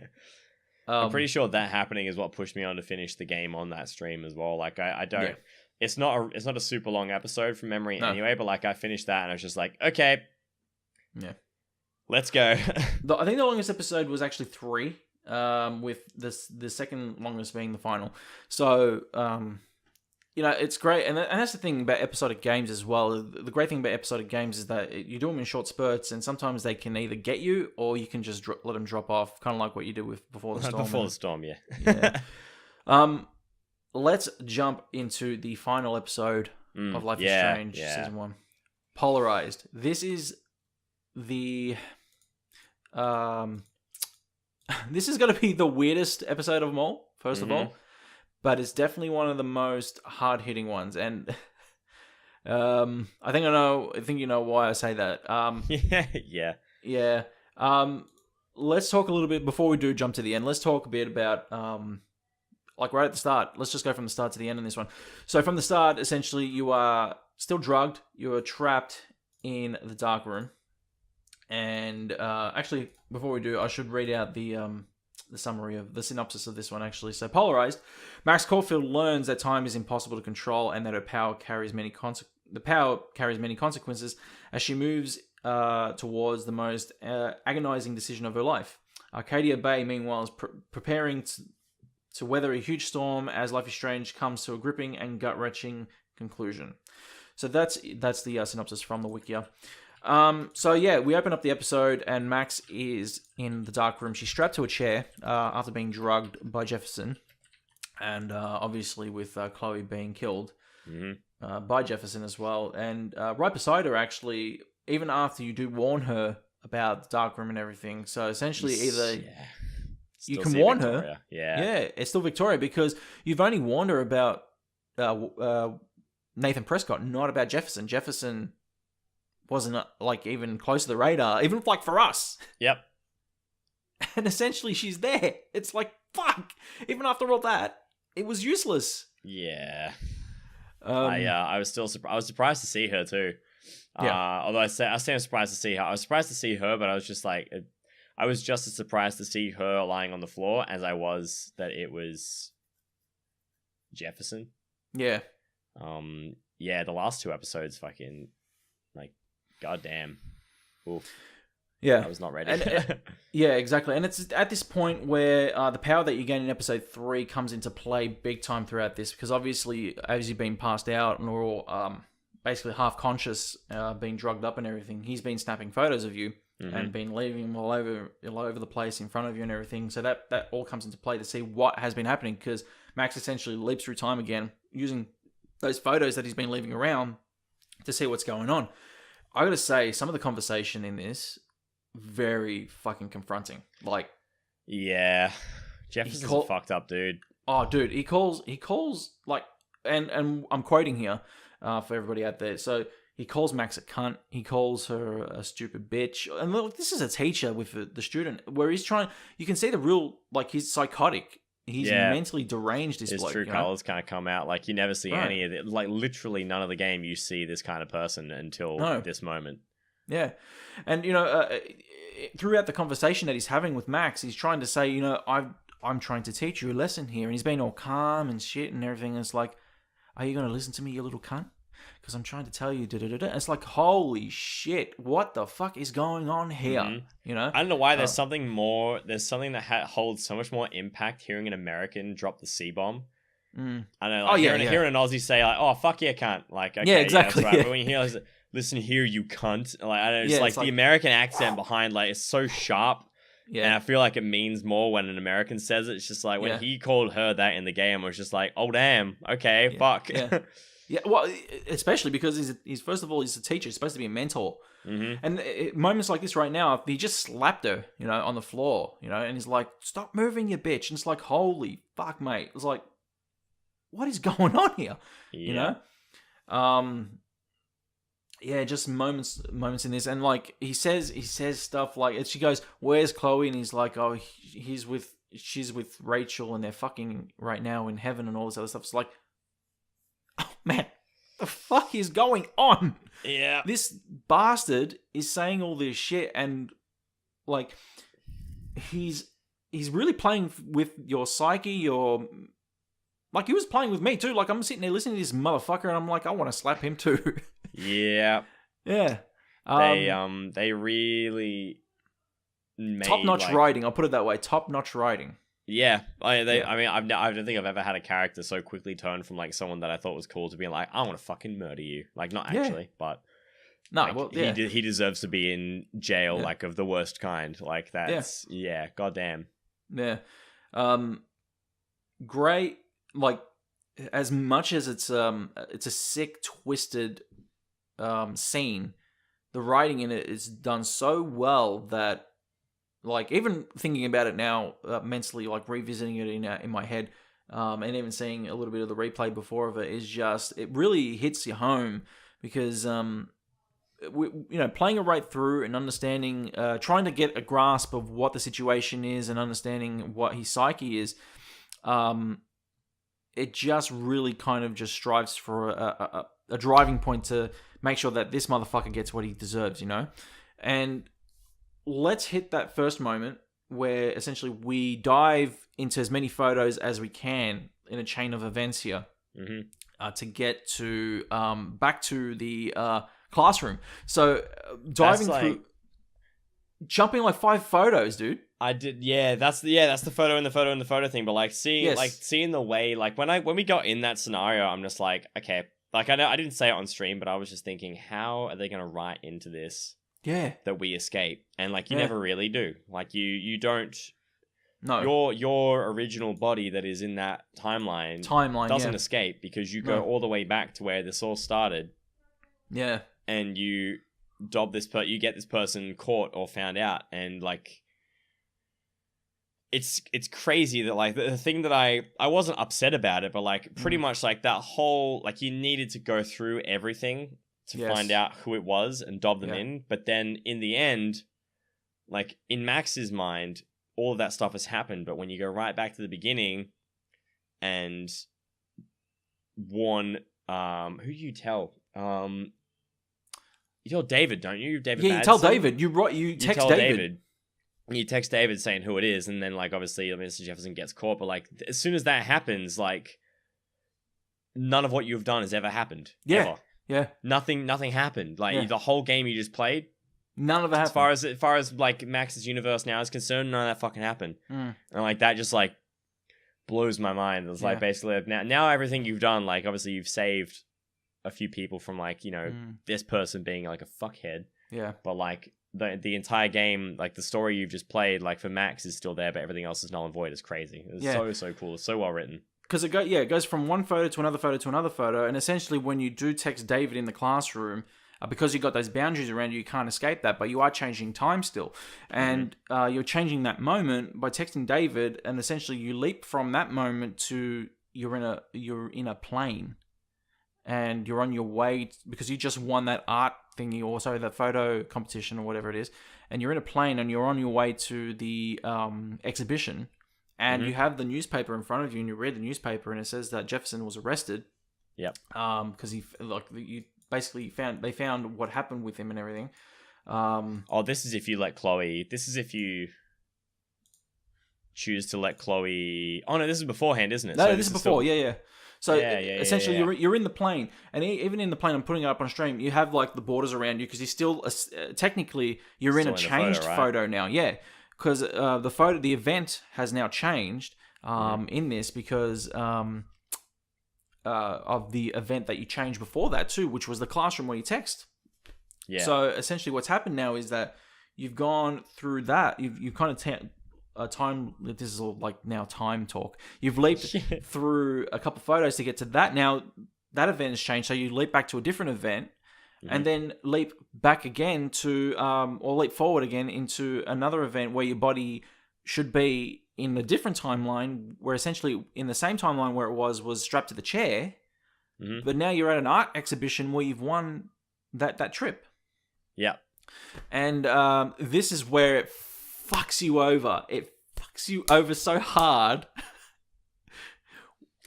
I'm pretty sure that happening is what pushed me on to finish the game on that stream as well. Like I don't. Yeah. It's not a super long episode from memory anyway. But like I finished that and I was just like, okay, let's go. I think the longest episode was actually 3. With the second longest being the final. So it's great, and that's the thing about episodic games as well. The great thing about episodic games is that you do them in short spurts, and sometimes they can either get you, or you can just let them drop off, kind of like what you did with Before the Storm. Before the Storm, yeah. Let's jump into the final episode of Life is Strange, Season 1. Polarized. This is the... this is going to be the weirdest episode of them all, first of all. But it's definitely one of the most hard-hitting ones, and I think you know why I say that. Yeah. Let's talk a little bit before we do jump to the end. Let's talk a bit about like right at the start. Let's just go from the start to the end in this one. So from the start, essentially, you are still drugged. You are trapped in the dark room, and actually, before we do, I should read out the summary of the synopsis of this one, actually. So, polarized, Max Caulfield learns that time is impossible to control and that her power carries many consequences as she moves towards the most agonizing decision of her life. Arcadia Bay, meanwhile, is preparing to weather a huge storm as Life is Strange comes to a gripping and gut-wrenching conclusion. So that's the synopsis from the Wikia. We open up the episode and Max is in the dark room. She's strapped to a chair after being drugged by Jefferson, and obviously with Chloe being killed by Jefferson as well. And right beside her, actually, even after you do warn her about the dark room and everything. So essentially, either you can warn Victoria. her, it's still Victoria, because you've only warned her about Nathan Prescott, not about Jefferson. Jefferson wasn't like even close to the radar, even like for us. Yep. And essentially she's there. It's like, fuck. Even after all that, it was useless. Yeah. I was surprised to see her too. Although I say I'm surprised to see her. I was surprised to see her, but I was just like, I was just as surprised to see her lying on the floor as I was that it was Jefferson. Yeah. Yeah, the last 2 episodes, fucking, like, goddamn. Oof. Yeah. I was not ready. Yeah, exactly. And it's at this point where the power that you gain in episode 3 comes into play big time throughout this, because obviously, as you've been passed out and we're all basically half conscious, being drugged up and everything, he's been snapping photos of you and been leaving them all over the place in front of you and everything. So that all comes into play to see what has been happening, because Max essentially leaps through time again using those photos that he's been leaving around to see what's going on. I gotta say, some of the conversation in this, very fucking confronting. Like, yeah, Jefferson's fucked up, dude. Oh, dude, he calls like, and I'm quoting here for everybody out there. So he calls Max a cunt. He calls her a stupid bitch. And look, this is a teacher with the student, where he's trying. You can see the real, like, he's psychotic. He's mentally deranged. His bloke, true colors kind of come out. Like, you never see any of it. Like, literally none of the game you see this kind of person until this moment. Yeah. And, throughout the conversation that he's having with Max, he's trying to say, I'm trying to teach you a lesson here. And he's being all calm and shit and everything. And it's like, are you going to listen to me, you little cunt? Because I'm trying to tell you, It's like, holy shit, what the fuck is going on here? Mm-hmm. I don't know why. There's something more. There's something that holds so much more impact hearing an American drop the C-bomb. I don't know. Like, hearing an Aussie say, like, "Oh, fuck yeah, cunt." Like, okay, exactly. That's right. But when you hear, like, listen here, you cunt. Like, I don't know. It's like the American accent behind, like, it's so sharp. Yeah. And I feel like it means more when an American says it. It's just like when he called her that in the game, I was just like, oh damn, okay, fuck. Yeah. Yeah, well, especially because he's first of all, he's a teacher. He's supposed to be a mentor. Mm-hmm. And moments like this right now, he just slapped her, on the floor, and he's like, stop moving, you bitch. And it's like, holy fuck, mate. It's like, what is going on here? Just moments in this. And, like, he says stuff like, and she goes, where's Chloe? And he's like, oh, she's with Rachel and they're fucking right now in heaven and all this other stuff. It's like, oh, man, the fuck is going on? Yeah. This bastard is saying all this shit, and, like, he's really playing with your psyche, like, he was playing with me too. Like, I'm sitting there listening to this motherfucker, and I'm like, I want to slap him too. Yeah. Yeah. They really made top-notch writing. I'll put it that way. Top-notch writing. Yeah, I mean, I don't think I've ever had a character so quickly turn from, like, someone that I thought was cool to being like, I want to fucking murder you. Like, not actually, but no, like, well, he deserves to be in jail, like, of the worst kind. Like, that's goddamn. Yeah, great. Like, as much as it's a sick, twisted scene, the writing in it is done so well that, like, even thinking about it now, mentally, like, revisiting it in my head, and even seeing a little bit of the replay before of it, is just, it really hits you home, because, playing it right through and understanding, trying to get a grasp of what the situation is and understanding what his psyche is, it just really kind of just strives for a driving point to make sure that this motherfucker gets what he deserves, And let's hit that first moment where essentially we dive into as many photos as we can in a chain of events here to get to back to the classroom. So jumping like 5 photos, dude. I did, that's the photo in the photo in the photo thing. But, like, seeing the way, like, when we got in that scenario, I'm just like, okay, like, I know I didn't say it on stream, but I was just thinking, how are they going to write into this? Yeah, that we escape, and, like, you never really do. Like, you don't. No, your original body that is in that timeline doesn't escape, because you go all the way back to where this all started. Yeah, and you you get this person caught or found out, and, like, it's crazy that, like, the thing that I wasn't upset about it, but, like, pretty much, like, that whole, like, you needed to go through everything to find out who it was and dob them in. But then in the end, like, in Max's mind, all of that stuff has happened. But when you go right back to the beginning and warn, who do you tell? You tell David, don't you? David. Yeah, you tell David. You text tell David. You text David saying who it is, and then like obviously Mr. Jefferson gets caught. But like as soon as that happens, like none of what you've done has ever happened. Yeah, ever. yeah. Nothing happened. Like the whole game you just played. None of it happened. As far as like Max's universe now is concerned, none of that fucking happened. And like that just like blows my mind. It's like basically now everything you've done, like obviously you've saved a few people from like, you know, this person being like a fuckhead. Yeah. But like the entire game, like the story you've just played, like for Max is still there, but everything else is null and void. It's crazy. It's so cool. It's so well written. Because it goes from one photo to another photo to another photo, and essentially when you do text David in the classroom, because you've got those boundaries around you can't escape that, but you are changing time still. And you're changing that moment by texting David, and essentially you leap from that moment to you're in a plane. And you're on your way, because you just won that art thingy, or sorry, that photo competition or whatever it is. And you're in a plane and you're on your way to the exhibition. And you have the newspaper in front of you, and you read the newspaper, and it says that Jefferson was arrested. Yep. Because they found what happened with him and everything. This is if you let Chloe. This is if you choose to let Chloe. Oh no, this is beforehand, isn't it? No, so this is before. Yeah. So essentially, yeah. you're in the plane, and even in the plane, I'm putting it up on stream. You have like the borders around you because you're still technically you're in a changed photo now. Yeah, because the event has now changed in this because of the event that you changed before that too, which was the classroom where you text. Yeah. So essentially, what's happened now is that you've gone through that. You've kind of time. This is all like now time talk. You've leaped through a couple photos to get to that. Now that event has changed, so you leap back to a different event, and then leap back again to or leap forward again into another event where your body should be in a different timeline, where essentially in the same timeline where it was strapped to the chair, but now you're at an art exhibition where you've won that trip. Yeah, and this is where it fucks you over. It fucks you over so hard.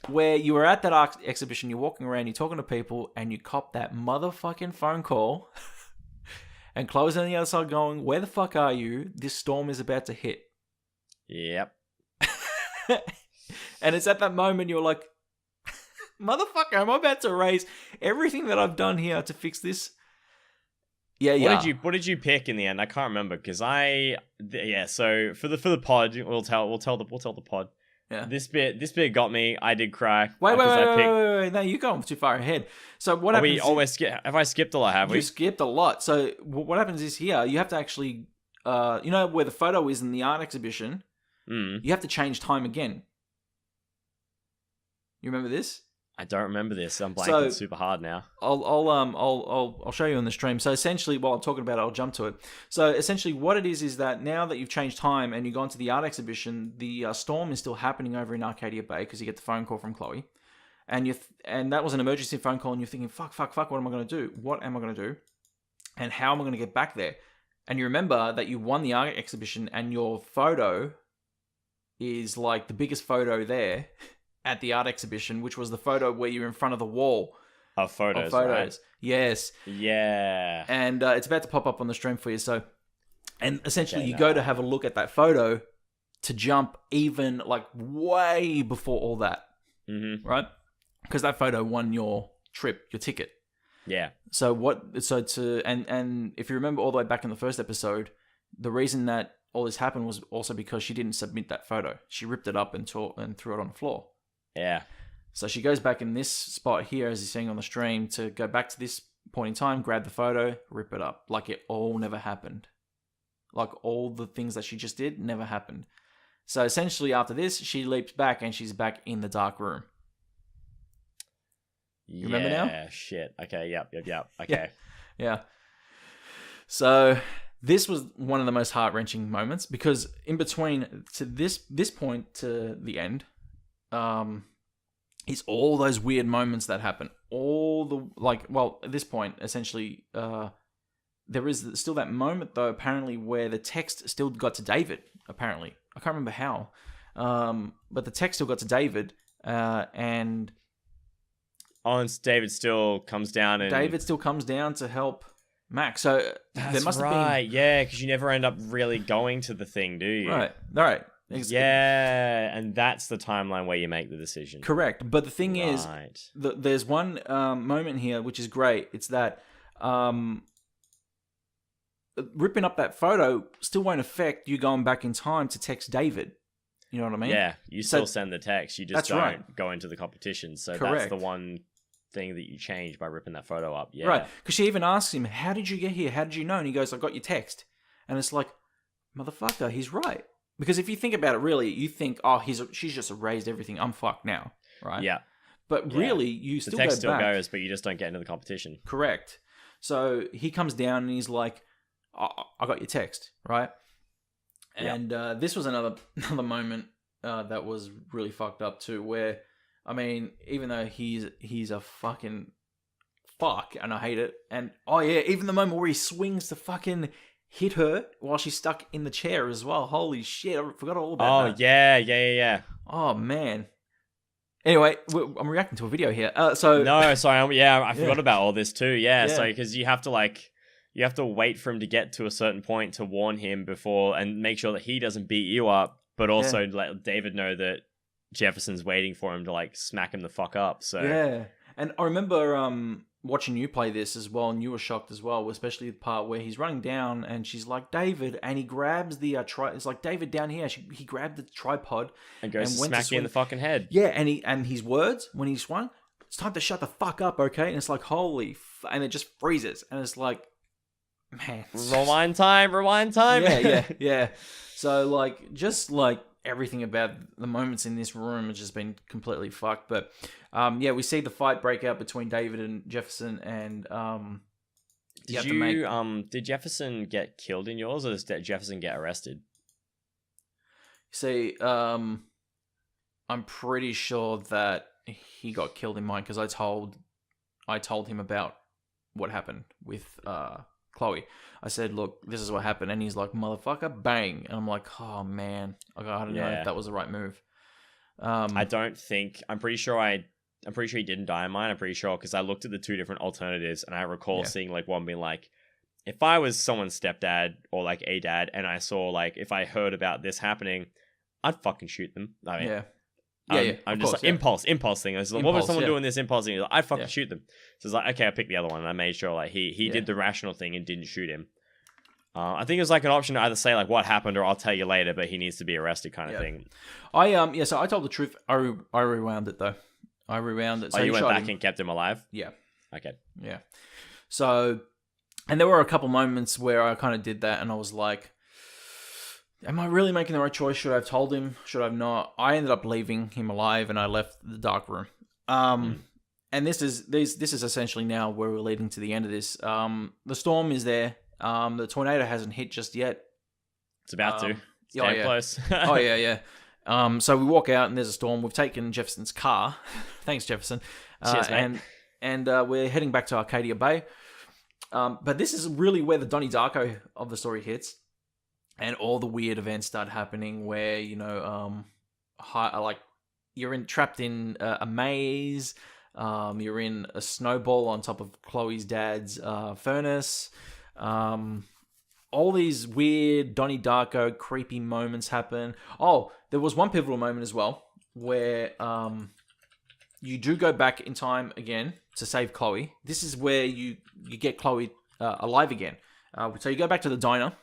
Where you were at that art exhibition, you're walking around, you're talking to people, and you cop that motherfucking phone call. And Chloe's on the other side going, "Where the fuck are you? This storm is about to hit." Yep. And it's at that moment you're like, "Motherfucker, I'm about to erase everything that I've done here to fix this." Yeah. What did you pick in the end? I can't remember because So for the pod, we'll tell the pod. Yeah. This bit got me. I did cry. Wait. No, you're going too far ahead. So what happens? Have I skipped a lot? Have we? You skipped a lot. So what happens is here you have to actually, you know where the photo is in the art exhibition. You have to change time again. You remember this? I don't remember this. I'm blanking super hard now. I'll show you on the stream. So essentially, while I'm talking about it, I'll jump to it. So essentially, what it is that now that you've changed time and you've gone to the art exhibition, the storm is still happening over in Arcadia Bay because you get the phone call from Chloe, and that was an emergency phone call, and you're thinking, fuck, what am I going to do? What am I going to do? And how am I going to get back there? And you remember that you won the art exhibition, and your photo is like the biggest photo there. At the art exhibition, which was the photo where you're in front of the wall of photos. Right? Yes. Yeah. And it's about to pop up on the stream for you. So, and essentially, you go to have a look at that photo to jump even like way before all that, right? Because that photo won your trip, your ticket. Yeah. And if you remember all the way back in the first episode, the reason that all this happened was also because she didn't submit that photo. She ripped it up and threw it on the floor. Yeah. So she goes back in this spot here, as you're seeing on the stream, to go back to this point in time, grab the photo, rip it up. Like it all never happened. Like all the things that she just did never happened. So essentially after this, she leaps back and she's back in the dark room. You remember now? Yeah, shit. Okay, yep. Okay. Yeah. So this was one of the most heart-wrenching moments because in between to this point to the end, is all those weird moments that happen. At this point, essentially, there is still that moment though, apparently, where the text still got to David, apparently. I can't remember how. But the text still got to David, and David still comes down to help Max. So That's there must right. have been... Yeah, because you never end up really going to the thing, do you? Right. Yeah, and that's the timeline where you make the decision. Correct. But the thing is, there's one moment here which is great. It's that ripping up that photo still won't affect you going back in time to text David. You know what I mean? Yeah, you still send the text. You just don't go into the competition. So Correct. That's the one thing that you change by ripping that photo up. Yeah. Right. Because she even asks him, how did you get here? How did you know? And he goes, I got your text. And it's like, motherfucker, he's right. Because if you think about it, really, you think, oh, she's just erased everything. I'm fucked now, right? Yeah. But really, you still go back. The text still goes, but you just don't get into the competition. Correct. So he comes down and he's like, I got your text, right? And this was another moment that was really fucked up too, where, I mean, even though he's a fucking fuck, and I hate it, and even the moment where he swings to fucking hit her while she's stuck in the chair as well. Holy shit, I forgot all about that. Yeah. Oh, man. Anyway, I'm reacting to a video here. I forgot about all this too. Yeah. So, because you have to wait for him to get to a certain point to warn him before and make sure that he doesn't beat you up, but also let David know that Jefferson's waiting for him to, like, smack him the fuck up. So yeah. And I remember watching you play this as well, and you were shocked as well, especially the part where he's running down and she's like, David, and he grabs the it's like, David, down here. He grabbed the tripod and goes to smack you in the fucking head. Yeah, and his words when he swung, it's time to shut the fuck up, okay? And it's like, holy and it just freezes, and it's like, man, rewind time. Yeah. So, like, just like everything about the moments in this room has just been completely fucked. But we see the fight break out between David and Jefferson, and did Jefferson get killed in yours, or did Jefferson get arrested? See, I'm pretty sure that he got killed in mine, because I told him about what happened with Chloe. I said, look, this is what happened. And he's like, motherfucker, bang. And I'm like, oh, man. I don't know if that was the right move. I'm pretty sure he didn't die in mine. I'm pretty sure, because I looked at the two different alternatives, and I recall seeing, like, one being like, if I was someone's stepdad or, like, a dad, and I saw, like, if I heard about this happening, I'd fucking shoot them. I mean, I'm just like, impulse thing. I was like, what was someone doing this impulse thing? Like, I'd fucking shoot them. So it's like, okay, I picked the other one, and I made sure, like, he did the rational thing and didn't shoot him. I think it was like an option to either say, like, what happened, or I'll tell you later, but he needs to be arrested kind of thing. So I told the truth. I rewound it, though. I rewound it. So you went back and kept him alive? Yeah. Okay. Yeah. So, and there were a couple moments where I kind of did that, and I was like, am I really making the right choice? Should I have told him? Should I have not? I ended up leaving him alive, and I left the dark room. And this is essentially now where we're leading to the end of this. The storm is there. The tornado hasn't hit just yet. It's about to. It's damn close. So we walk out, and there's a storm. We've taken Jefferson's car. Thanks, Jefferson. Cheers, mate. And we're heading back to Arcadia Bay. But this is really where the Donnie-Darko of the story hits. And all the weird events start happening where, you're trapped in a maze. You're in a snowball on top of Chloe's dad's furnace. All these weird Donnie-Darko creepy moments happen. Oh, there was one pivotal moment as well where you do go back in time again to save Chloe. This is where you get Chloe alive again. So you go back to the diner.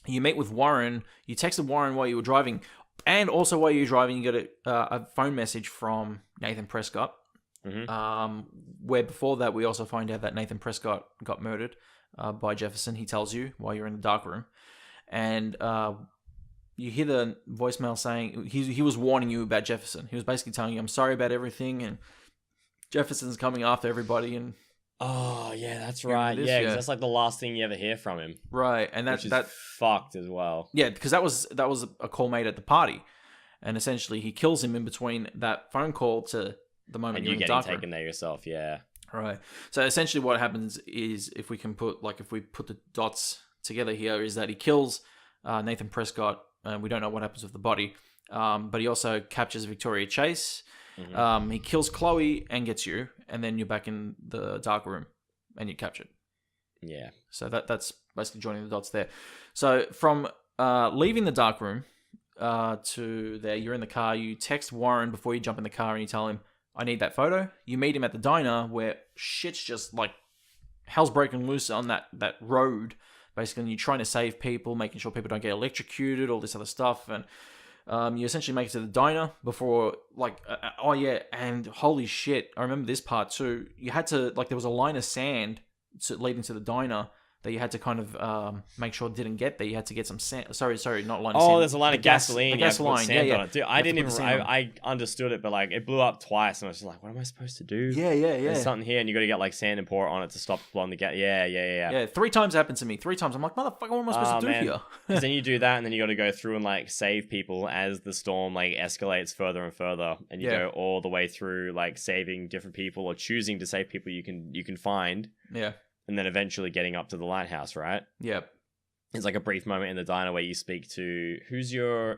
You meet with Warren. You texted Warren while you were driving. And also while you were driving, you get a phone message from Nathan Prescott. Mm-hmm. Where before that, we also find out that Nathan Prescott got murdered by Jefferson. He tells you while you're in the dark room. And you hear the voicemail saying he was warning you about Jefferson. He was basically telling you, I'm sorry about everything, and Jefferson's coming after everybody. And oh yeah, that's right. Yeah, because that's like the last thing you ever hear from him. Right, and that's fucked as well. Yeah, because that was a call made at the party, and essentially he kills him in between that phone call to the moment and you're in the getting dark taken room. there yourself. Yeah. Right. So essentially, what happens is if we put the dots together here, is that he kills Nathan Prescott, and we don't know what happens with the body, but he also captures Victoria Chase. Mm-hmm. He kills Chloe and gets you, and then you're back in the dark room and you're captured. Yeah. So that's basically joining the dots there. So from leaving the dark room to there, you're in the car. You text Warren before you jump in the car and you tell him, I need that photo. You meet him at the diner where shit's just like hell's breaking loose on that road. Basically, and you're trying to save people, making sure people don't get electrocuted, all this other stuff. And you essentially make it to the diner before, like, oh yeah, and holy shit, I remember this part too. You had to, like, there was a line of sand leading to the diner that you had to kind of make sure it didn't get there. You had to get some sand. Sorry, not line of sand. Oh, there's a line of gasoline. The gas line, yeah. Dude, I didn't even. I understood it, but like it blew up twice, and I was just like, "What am I supposed to do?" Yeah. There's something here, and you got to get like sand and pour it on it to stop blowing the gas. Yeah. Yeah, 3 times happened to me. 3 times. I'm like, motherfucker, what am I supposed to do here? Because then you do that, and then you got to go through and like save people as the storm like escalates further and further, and you go all the way through like saving different people or choosing to save people you can find. Yeah. And then eventually getting up to the lighthouse, right? Yep. There's like a brief moment in the diner where you speak to who's the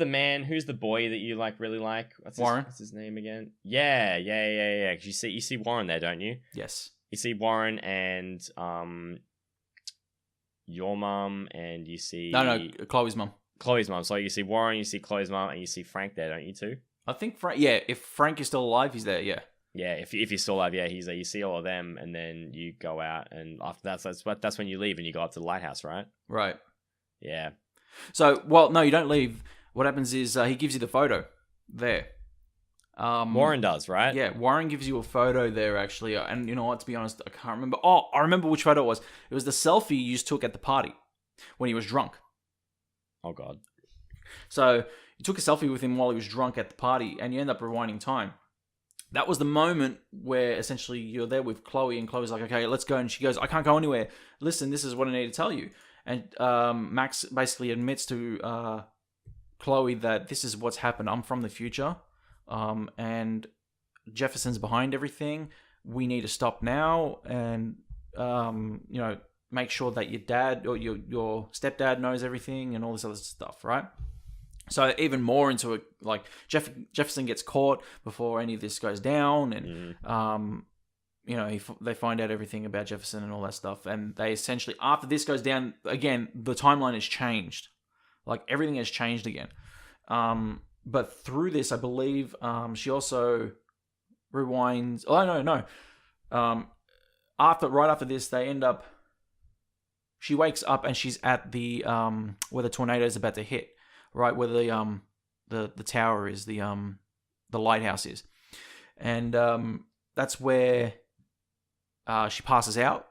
man, who's the boy that you like really like? Warren. What's his name again? Yeah. 'Cause you see Warren there, don't you? Yes. You see Warren and your mum, and you see Chloe's mum. Chloe's mum. So you see Warren, you see Chloe's mum, and you see Frank there, don't you too? I think Frank. Yeah, if Frank is still alive, he's there. Yeah. Yeah, if he's still alive, yeah, he's there. You see all of them, and then you go out, and after that's when you leave, and you go up to the lighthouse, right? Right. Yeah. So, well, no, you don't leave. What happens is he gives you the photo there. Warren does, right? Yeah, Warren gives you a photo there, actually. And you know what, to be honest, I can't remember. Oh, I remember which photo it was. It was the selfie you took at the party when he was drunk. Oh, God. So, you took a selfie with him while he was drunk at the party, and you end up rewinding time. That was the moment where essentially you're there with Chloe, and Chloe's like, okay, let's go. And she goes, I can't go anywhere. Listen, this is what I need to tell you. And Max basically admits to Chloe that this is what's happened. I'm from the future. And Jefferson's behind everything. We need to stop now and, make sure that your dad or your stepdad knows everything and all this other stuff, right? So even more into it, like Jefferson gets caught before any of this goes down, and they find out everything about Jefferson and all that stuff, and they essentially, after this goes down again, the timeline has changed, like everything has changed again. But through this, I believe she also rewinds. Oh no. Right after this, they end up. She wakes up and she's at the where the tornado is about to hit. Right where the tower is, the lighthouse is, and that's where she passes out,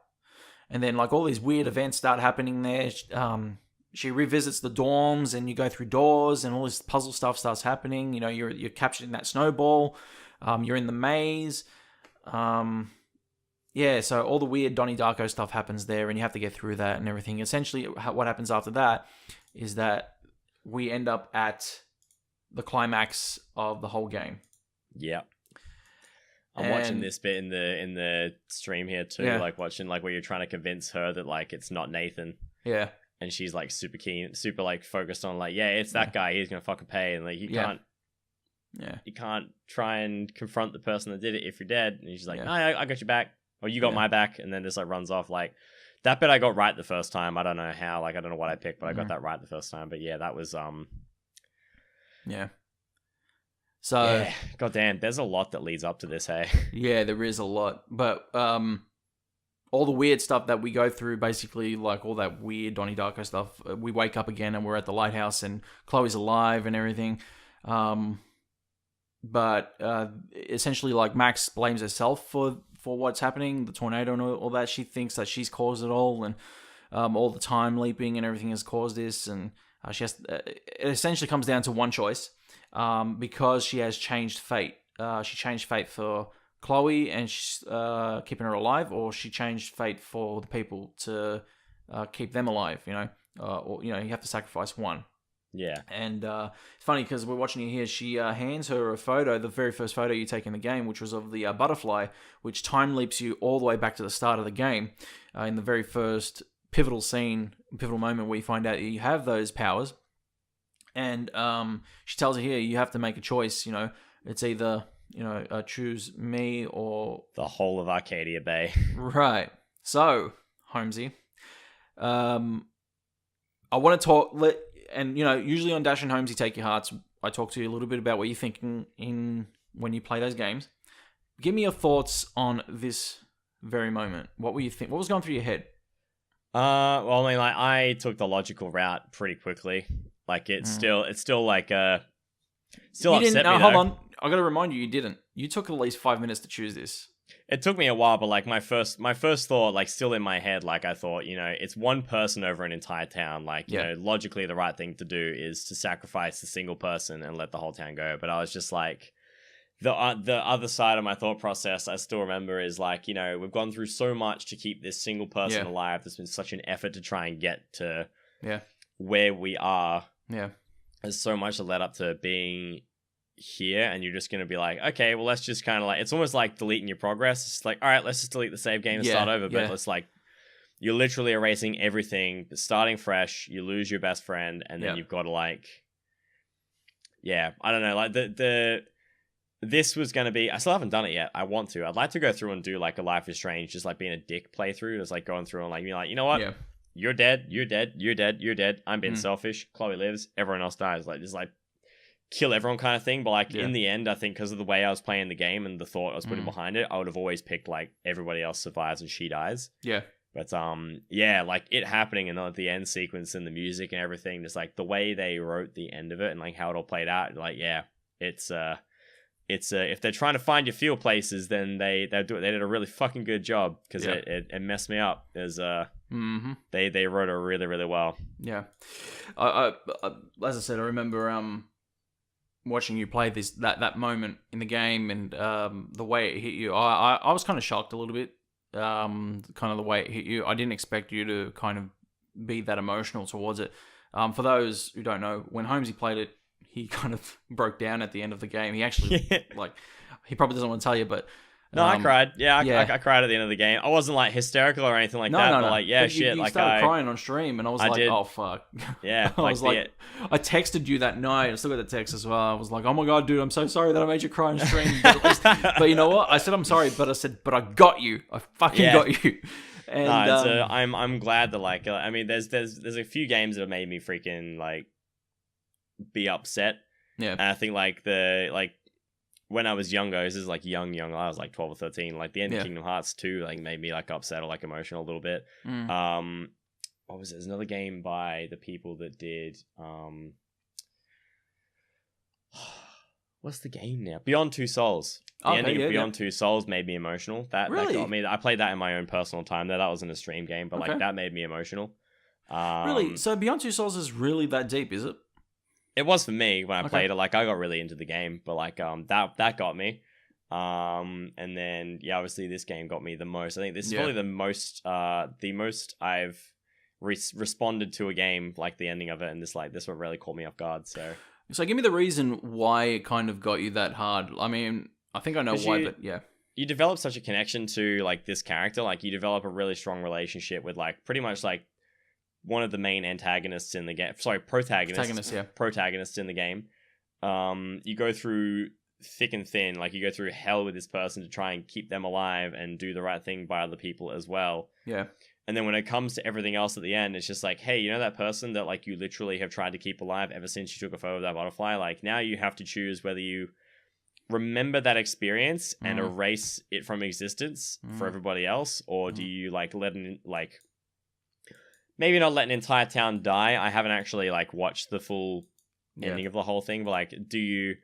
and then like all these weird events start happening there. She revisits the dorms, and you go through doors, and all this puzzle stuff starts happening. You know, you're capturing that snowball. You're in the maze. So all the weird Donnie-Darko stuff happens there, and you have to get through that and everything. Essentially, what happens after that is that we end up at the climax of the whole game. Yeah. I'm watching this bit in the stream here too, like watching like where you're trying to convince her that like it's not Nathan. Yeah. And she's like super keen, super like focused on like, it's that guy, he's gonna fucking pay, and like you can't try and confront the person that did it if you're dead. And she's like, no, I got your back, or you got my back, and then just like runs off. Like that bit I got right the first time. I don't know how, like I don't know what I picked, but I got that right the first time. But yeah, that was yeah. So goddamn, there's a lot that leads up to this, hey. Yeah, there is a lot. But all the weird stuff that we go through, basically, like all that weird Donnie-Darko stuff, we wake up again and we're at the lighthouse and Chloe's alive and everything. But essentially, like Max blames herself for what's happening, the tornado and all that. She thinks that she's caused it all, and all the time leaping and everything has caused this. And she has. It essentially comes down to one choice, because she has changed fate. She changed fate for Chloe and she's keeping her alive, or she changed fate for the people to keep them alive. Or you have to sacrifice one. Yeah. And it's funny because we're watching it here. She hands her a photo, the very first photo you take in the game, which was of the butterfly, which time leaps you all the way back to the start of the game, in the very first pivotal moment where you find out you have those powers. And she tells her here, you have to make a choice. It's either choose me or the whole of Arcadia Bay. Right. So, Holmesy, I want to talk. And usually on Dash and Holmesy Take Your Hearts, I talk to you a little bit about what you're thinking in when you play those games. Give me your thoughts on this very moment. What were you think? What was going through your head? Well, I mean, like, I took the logical route pretty quickly. Like, it's still like still you upset didn't, me. Hold on, I got to remind you didn't. You took at least 5 minutes to choose this. It took me a while, but like my first thought, like still in my head, like I thought, it's one person over an entire town. Like, logically the right thing to do is to sacrifice a single person and let the whole town go. But I was just like, the other side of my thought process, I still remember, is like, we've gone through so much to keep this single person alive. There's been such an effort to try and get to where we are. Yeah. There's so much that led up to being here, and you're just going to be like, okay, well, let's just kind of like, it's almost like deleting your progress. It's like, all right, let's just delete the save game and start over. But let's like, you're literally erasing everything, starting fresh. You lose your best friend, and then you've got to like, I don't know, like this was going to be, I still haven't done it yet. I want to. I'd like to go through and do like a Life is Strange, just like being a dick playthrough. Just like going through and like, you know what? You're dead. You're dead. You're dead. You're dead. I'm being selfish. Chloe lives. Everyone else dies. Like, just like kill everyone kind of thing. But like in the end, I think because of the way I was playing the game and the thought I was putting behind it, I would have always picked like everybody else survives and she dies. Yeah. But like it happening and the end sequence and the music and everything, just like the way they wrote the end of it and like how it all played out, like it's if they're trying to find your feel places, then they did a really fucking good job, because it messed me up. As they wrote it really, really well. Yeah, I as I said, I remember watching you play that moment in the game, and the way it hit you. I was kind of shocked a little bit. Kind of the way it hit you. I didn't expect you to kind of be that emotional towards it. For those who don't know, when Holmesy played it, he kind of broke down at the end of the game. He actually, like, he probably doesn't want to tell you, but... No, I cried. I cried at the end of the game. I wasn't, like, hysterical or anything like that, but, like, but shit. You started crying on stream, and I was oh, fuck. Yeah. I was like, I texted you that night. I still got the text as well. I was like, oh my God, dude, I'm so sorry that I made you cry on stream. But you know what? I said, I'm sorry, but I got you. I fucking got you. And, I'm glad that, like, I mean, there's a few games that have made me freaking, like, be upset. Yeah. And I think when I was younger, this is like young, I was like 12 or 13, like the end of Kingdom Hearts 2 like made me like upset or like emotional a little bit. What was it? There's another game by the people that did what's the game now? Beyond Two Souls. The ending of Beyond Two Souls made me emotional. That got me. I played that in my own personal time there. That wasn't a stream game, but like that made me emotional. Really? So Beyond Two Souls is really that deep, is it? It was for me when I played it. Like, I got really into the game, but like that got me. And then obviously this game got me the most. I think this is probably the most I've responded to a game, like the ending of it, and this what really caught me off guard. So give me the reason why it kind of got you that hard. I mean, I think I know why, but you develop such a connection to like this character. Like, you develop a really strong relationship with like pretty much like one of the main antagonists in the game. Sorry, protagonists in the game. You go through thick and thin. Like, you go through hell with this person to try and keep them alive and do the right thing by other people as well. Yeah. And then when it comes to everything else at the end, it's just like, hey, you know that person that like you literally have tried to keep alive ever since you took a photo of that butterfly? Like, now you have to choose whether you remember that experience and erase it from existence for everybody else, or do you like maybe not let an entire town die. I haven't actually like watched the full ending of the whole thing, but like, do you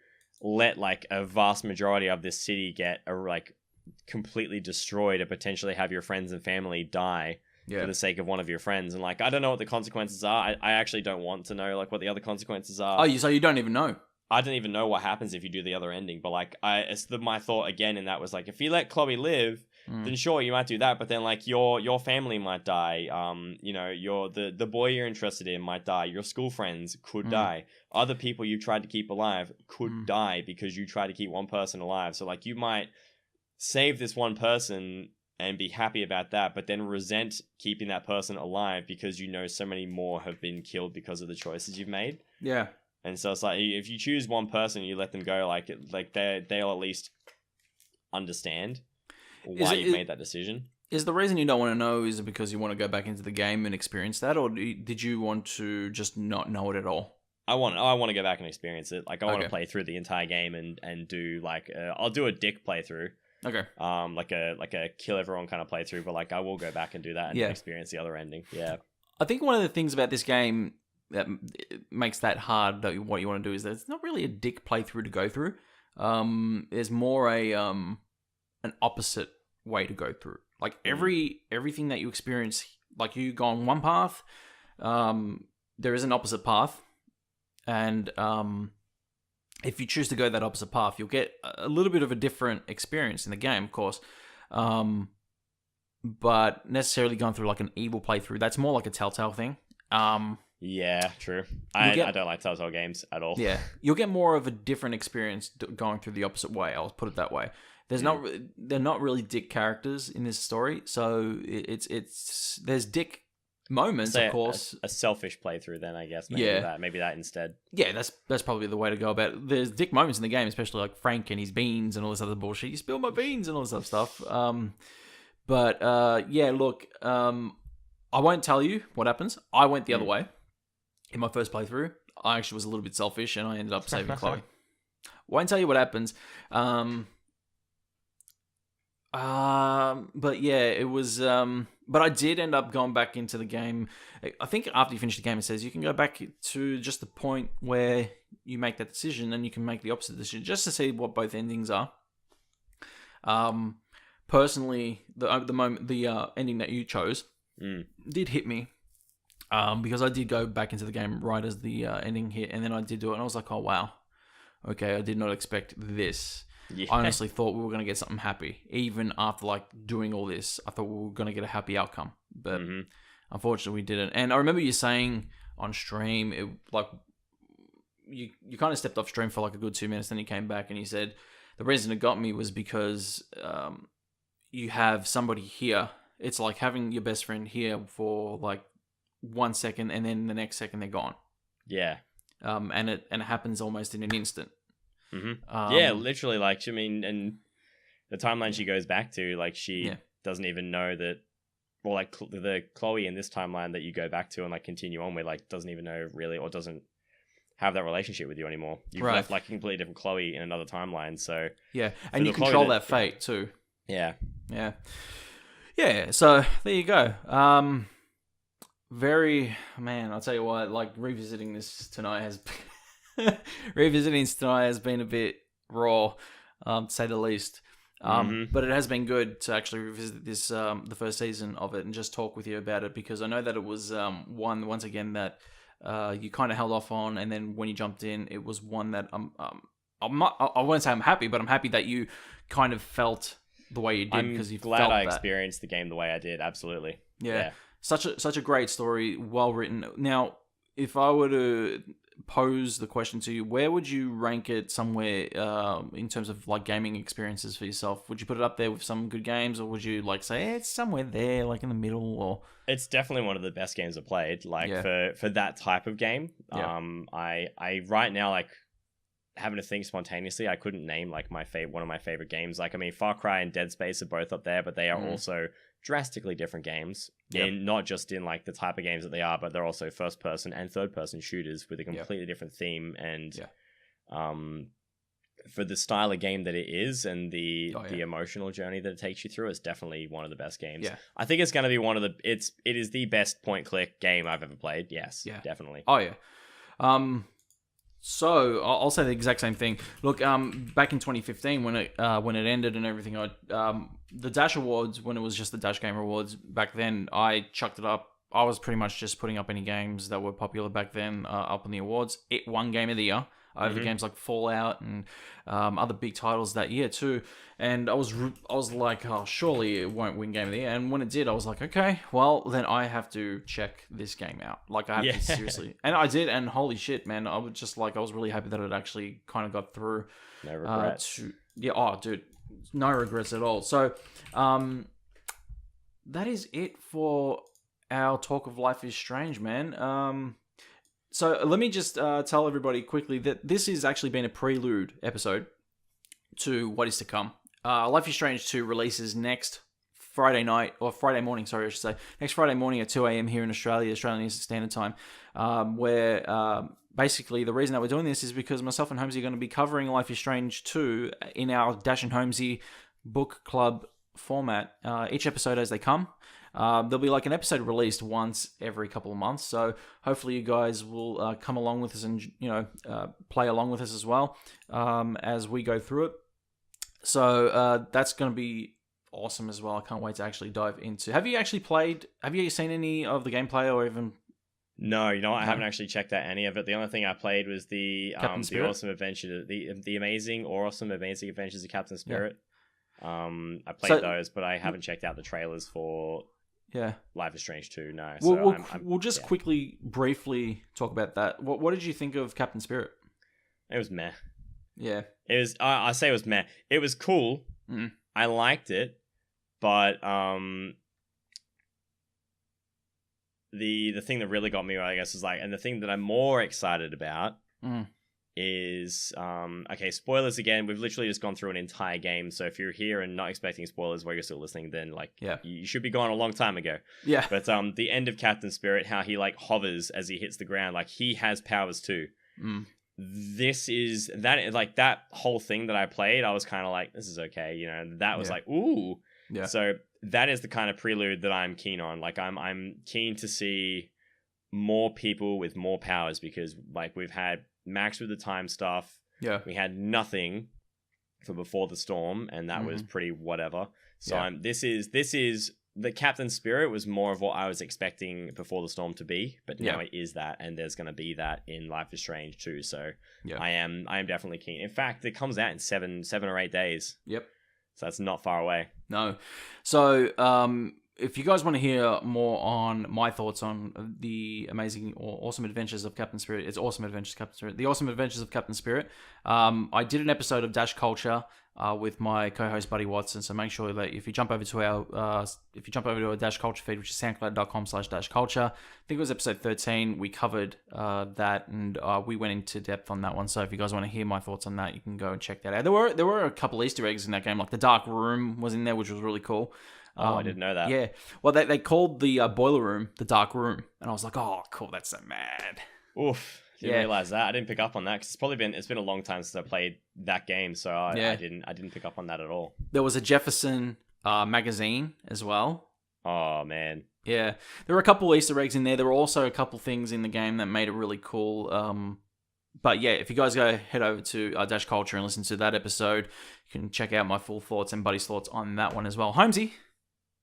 let like a vast majority of this city get like completely destroyed and potentially have your friends and family die for the sake of one of your friends? And like, I don't know what the consequences are. I actually don't want to know like what the other consequences are. Oh, so you don't even know? I don't even know what happens if you do the other ending, but like, my thought again in that was like, if you let Chloe live, then sure, you might do that, but then like your family might die. The boy you're interested in might die. Your school friends could die. Other people you tried to keep alive could die because you tried to keep one person alive. So like, you might save this one person and be happy about that, but then resent keeping that person alive because you know so many more have been killed because of the choices you've made. Yeah. And so it's like, if you choose one person and you let them go, like they'll at least understand why you've made that decision. Is the reason you don't want to know is it because you want to go back into the game and experience that, or did you want to just not know it at all? I want to go back and experience it. Like I want to play through the entire game and do like I'll do a dick playthrough. Okay. Like a kill everyone kind of playthrough, but like I will go back and do that and experience the other ending. Yeah. I think one of the things about this game that makes that hard, that what you want to do, is that it's not really a dick playthrough to go through. There's more an opposite way to go through. Like everything that you experience, like you go on one path, there is an opposite path, and if you choose to go that opposite path, you'll get a little bit of a different experience in the game, of course. But necessarily going through like an evil playthrough, that's more like a Telltale thing. Yeah, true. I don't like Telltale games at all. Yeah, you'll get more of a different experience going through the opposite way. I'll put it that way. They're not really dick characters in this story, so there's dick moments, of course. A selfish playthrough, then I guess. Maybe that instead. Yeah, that's probably the way to go about it. There's dick moments in the game, especially like Frank and his beans and all this other bullshit. You spilled my beans and all this other stuff. Look, I won't tell you what happens. I went the other way in my first playthrough. I actually was a little bit selfish, and I ended up saving Chloe. Won't tell you what happens. But yeah, it was, but I did end up going back into the game. I think after you finish the game, it says you can go back to just the point where you make that decision, and you can make the opposite decision just to see what both endings are. Personally, the ending that you chose did hit me, because I did go back into the game right as the ending hit, and then I did do it, and I was like, oh wow, okay, I did not expect this. Yeah. I honestly thought we were going to get something happy. Even after like doing all this, I thought we were going to get a happy outcome. But unfortunately we didn't. And I remember you saying on stream, you kind of stepped off stream for like a good 2 minutes, then you came back and you said the reason it got me was because you have somebody here. It's like having your best friend here for like 1 second, and then the next second they're gone. Yeah. And it happens almost in an instant. Yeah, literally, like, I mean, and the timeline she goes back to, like, she doesn't even know that, or like the Chloe in this timeline that you go back to and like continue on with, like, doesn't even know really, or doesn't have that relationship with you anymore. You've left like a completely different Chloe in another timeline. So yeah, and you control that fate too. Yeah. So there you go. I'll tell you what, like revisiting this tonight has been a bit raw, to say the least. But it has been good to actually revisit this, the first season of it, and just talk with you about it, because I know that it was one once again that you kind of held off on, and then when you jumped in, it was one that I won't say I'm happy, but I'm happy that you kind of felt the way you did, because you glad I experienced the game the way I did. Absolutely. Yeah. Such a great story, well written. Now, if I were to pose the question to you, where would you rank it somewhere in terms of like gaming experiences for yourself? Would you put it up there with some good games, or would you like say it's somewhere there, like in the middle? Or it's definitely one of the best games I've played, like for that type of game. I right now, like, having to think spontaneously, I couldn't name like one of my favorite games. Like, I mean, Far Cry and Dead Space are both up there, but they are also drastically different games. In not just in like the type of games that they are, but they're also first person and third person shooters with a completely different theme, and for the style of game that it is, and the emotional journey that it takes you through, it's definitely one of the best games. I think it's going to be it is the best point click game I've ever played. Yes, definitely. So I'll say the exact same thing. Look, back in 2015 when it ended and everything, the Dash Awards, when it was just the Dash Game Awards back then, I chucked it up. I was pretty much just putting up any games that were popular back then up in the awards. It won Game of the Year over games like Fallout and other big titles that year too. And I was like, oh, surely it won't win Game of the Year. And when it did, I was like, okay, well, then I have to check this game out. Like, I have to seriously. And I did, and holy shit, man, I was really happy that it actually kind of got through. No regrets. Dude, no regrets at all. So, that is it for our talk of Life is Strange, man. So let me just tell everybody quickly that this has actually been a prelude episode to what is to come. Life is Strange 2 releases next Friday night, or Friday morning, sorry, I should say. Next Friday morning at 2 a.m. here in Australia, Australian Eastern Standard Time, where basically the reason that we're doing this is because myself and Holmesy are going to be covering Life is Strange 2 in our Dash and Holmesy book club format, each episode as they come. There'll be like an episode released once every couple of months, so hopefully you guys will come along with us and play along with us as well as we go through it. So that's going to be awesome as well. I can't wait to actually dive into. Have you seen any of the gameplay or even? No, I haven't actually checked out any of it. The only thing I played was the awesome adventure, the amazing or awesome amazing adventures of Captain Spirit. Yeah. I played those, but I haven't checked out the trailers for Life is Strange 2. No, we'll just quickly, briefly talk about that. What did you think of Captain Spirit? It was meh. Yeah, it was. I say it was meh. It was cool. Mm. I liked it, but the thing that really got me, I guess, is like, and the thing that I'm more excited about is okay, spoilers again. We've literally just gone through an entire game, so if you're here and not expecting spoilers while you're still listening, then you should be gone a long time ago. Yeah. But the end of Captain Spirit, how he like hovers as he hits the ground, like he has powers too. This is that whole thing that I played, I was kind of like, this is okay, that was like, ooh. Yeah. So that is the kind of prelude that I'm keen on. Like I'm keen to see more people with more powers, because like we've had Max with the time stuff. Yeah. We had nothing for Before the Storm, and that was pretty whatever. So this is the Captain Spirit was more of what I was expecting Before the Storm to be, but now it is that, and there's going to be that in Life is Strange too. So I am definitely keen. In fact, it comes out in seven or 8 days. Yep. So that's not far away. No. So if you guys want to hear more on my thoughts on the amazing or awesome adventures of Captain Spirit, it's Awesome Adventures of Captain Spirit. The Awesome Adventures of Captain Spirit. I did an episode of Dash Culture with my co-host Buddy Watson. So make sure that if you jump over to our Dash Culture feed, which is soundcloud.com/dashculture, I think it was episode 13. We covered that, and we went into depth on that one. So if you guys want to hear my thoughts on that, you can go and check that out. There were a couple Easter eggs in that game, like the Dark Room was in there, which was really cool. I didn't know that. Yeah. Well, they called the boiler room the Dark Room, and I was like, oh, cool, that's so mad. Oof. Didn't realize that. I didn't pick up on that, because it's been a long time since I played that game, so I didn't pick up on that at all. There was a Jefferson magazine as well. Oh man. Yeah, there were a couple Easter eggs in there. There were also a couple things in the game that made it really cool. But yeah, if you guys head over to Dash Culture and listen to that episode, you can check out my full thoughts and Buddy's thoughts on that one as well. Holmesy,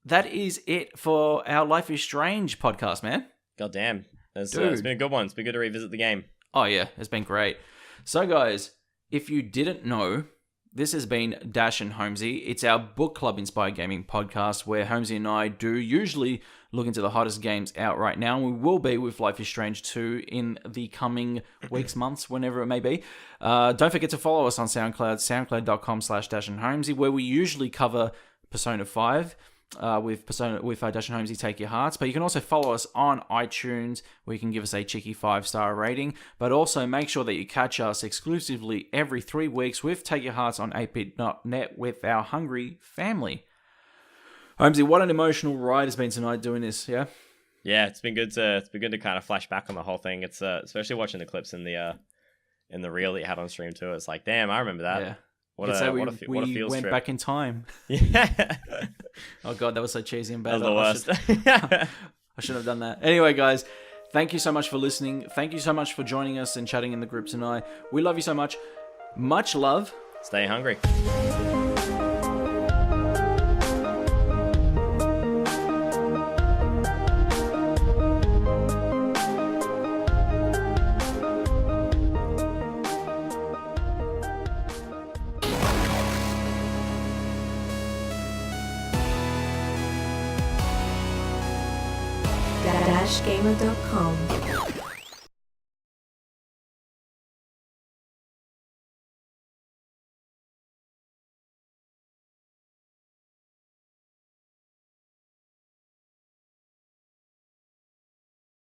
that is it for our Life is Strange podcast, man. God damn. It's been a good one. It's been good to revisit the game. Oh, yeah. It's been great. So, guys, if you didn't know, this has been Dash and Holmesy. It's our book club inspired gaming podcast where Holmesy and I do usually look into the hottest games out right now. And we will be with Life is Strange 2 in the coming weeks, months, whenever it may be. Don't forget to follow us on SoundCloud, soundcloud.com/dashandholmesy, where we usually cover Persona 5. With Dash and Holmesy Take Your Hearts, but you can also follow us on iTunes, where you can give us a cheeky 5-star rating, but also make sure that you catch us exclusively every 3 weeks with Take Your Hearts on 8bit.net with our hungry family. Holmesy, what an emotional ride has been tonight doing this, yeah? Yeah, it's been good to kind of flash back on the whole thing. It's especially watching the clips in the reel that you had on stream too. It's like, damn, I remember that. Yeah. What a we went trip. back in time. Yeah. Oh god, that was so cheesy and bad. That was the worst. I shouldn't have done that. Anyway, guys, thank you so much for listening. Thank you so much for joining us and chatting in the group tonight. We love you so much. Much love. Stay hungry. dashgamer.com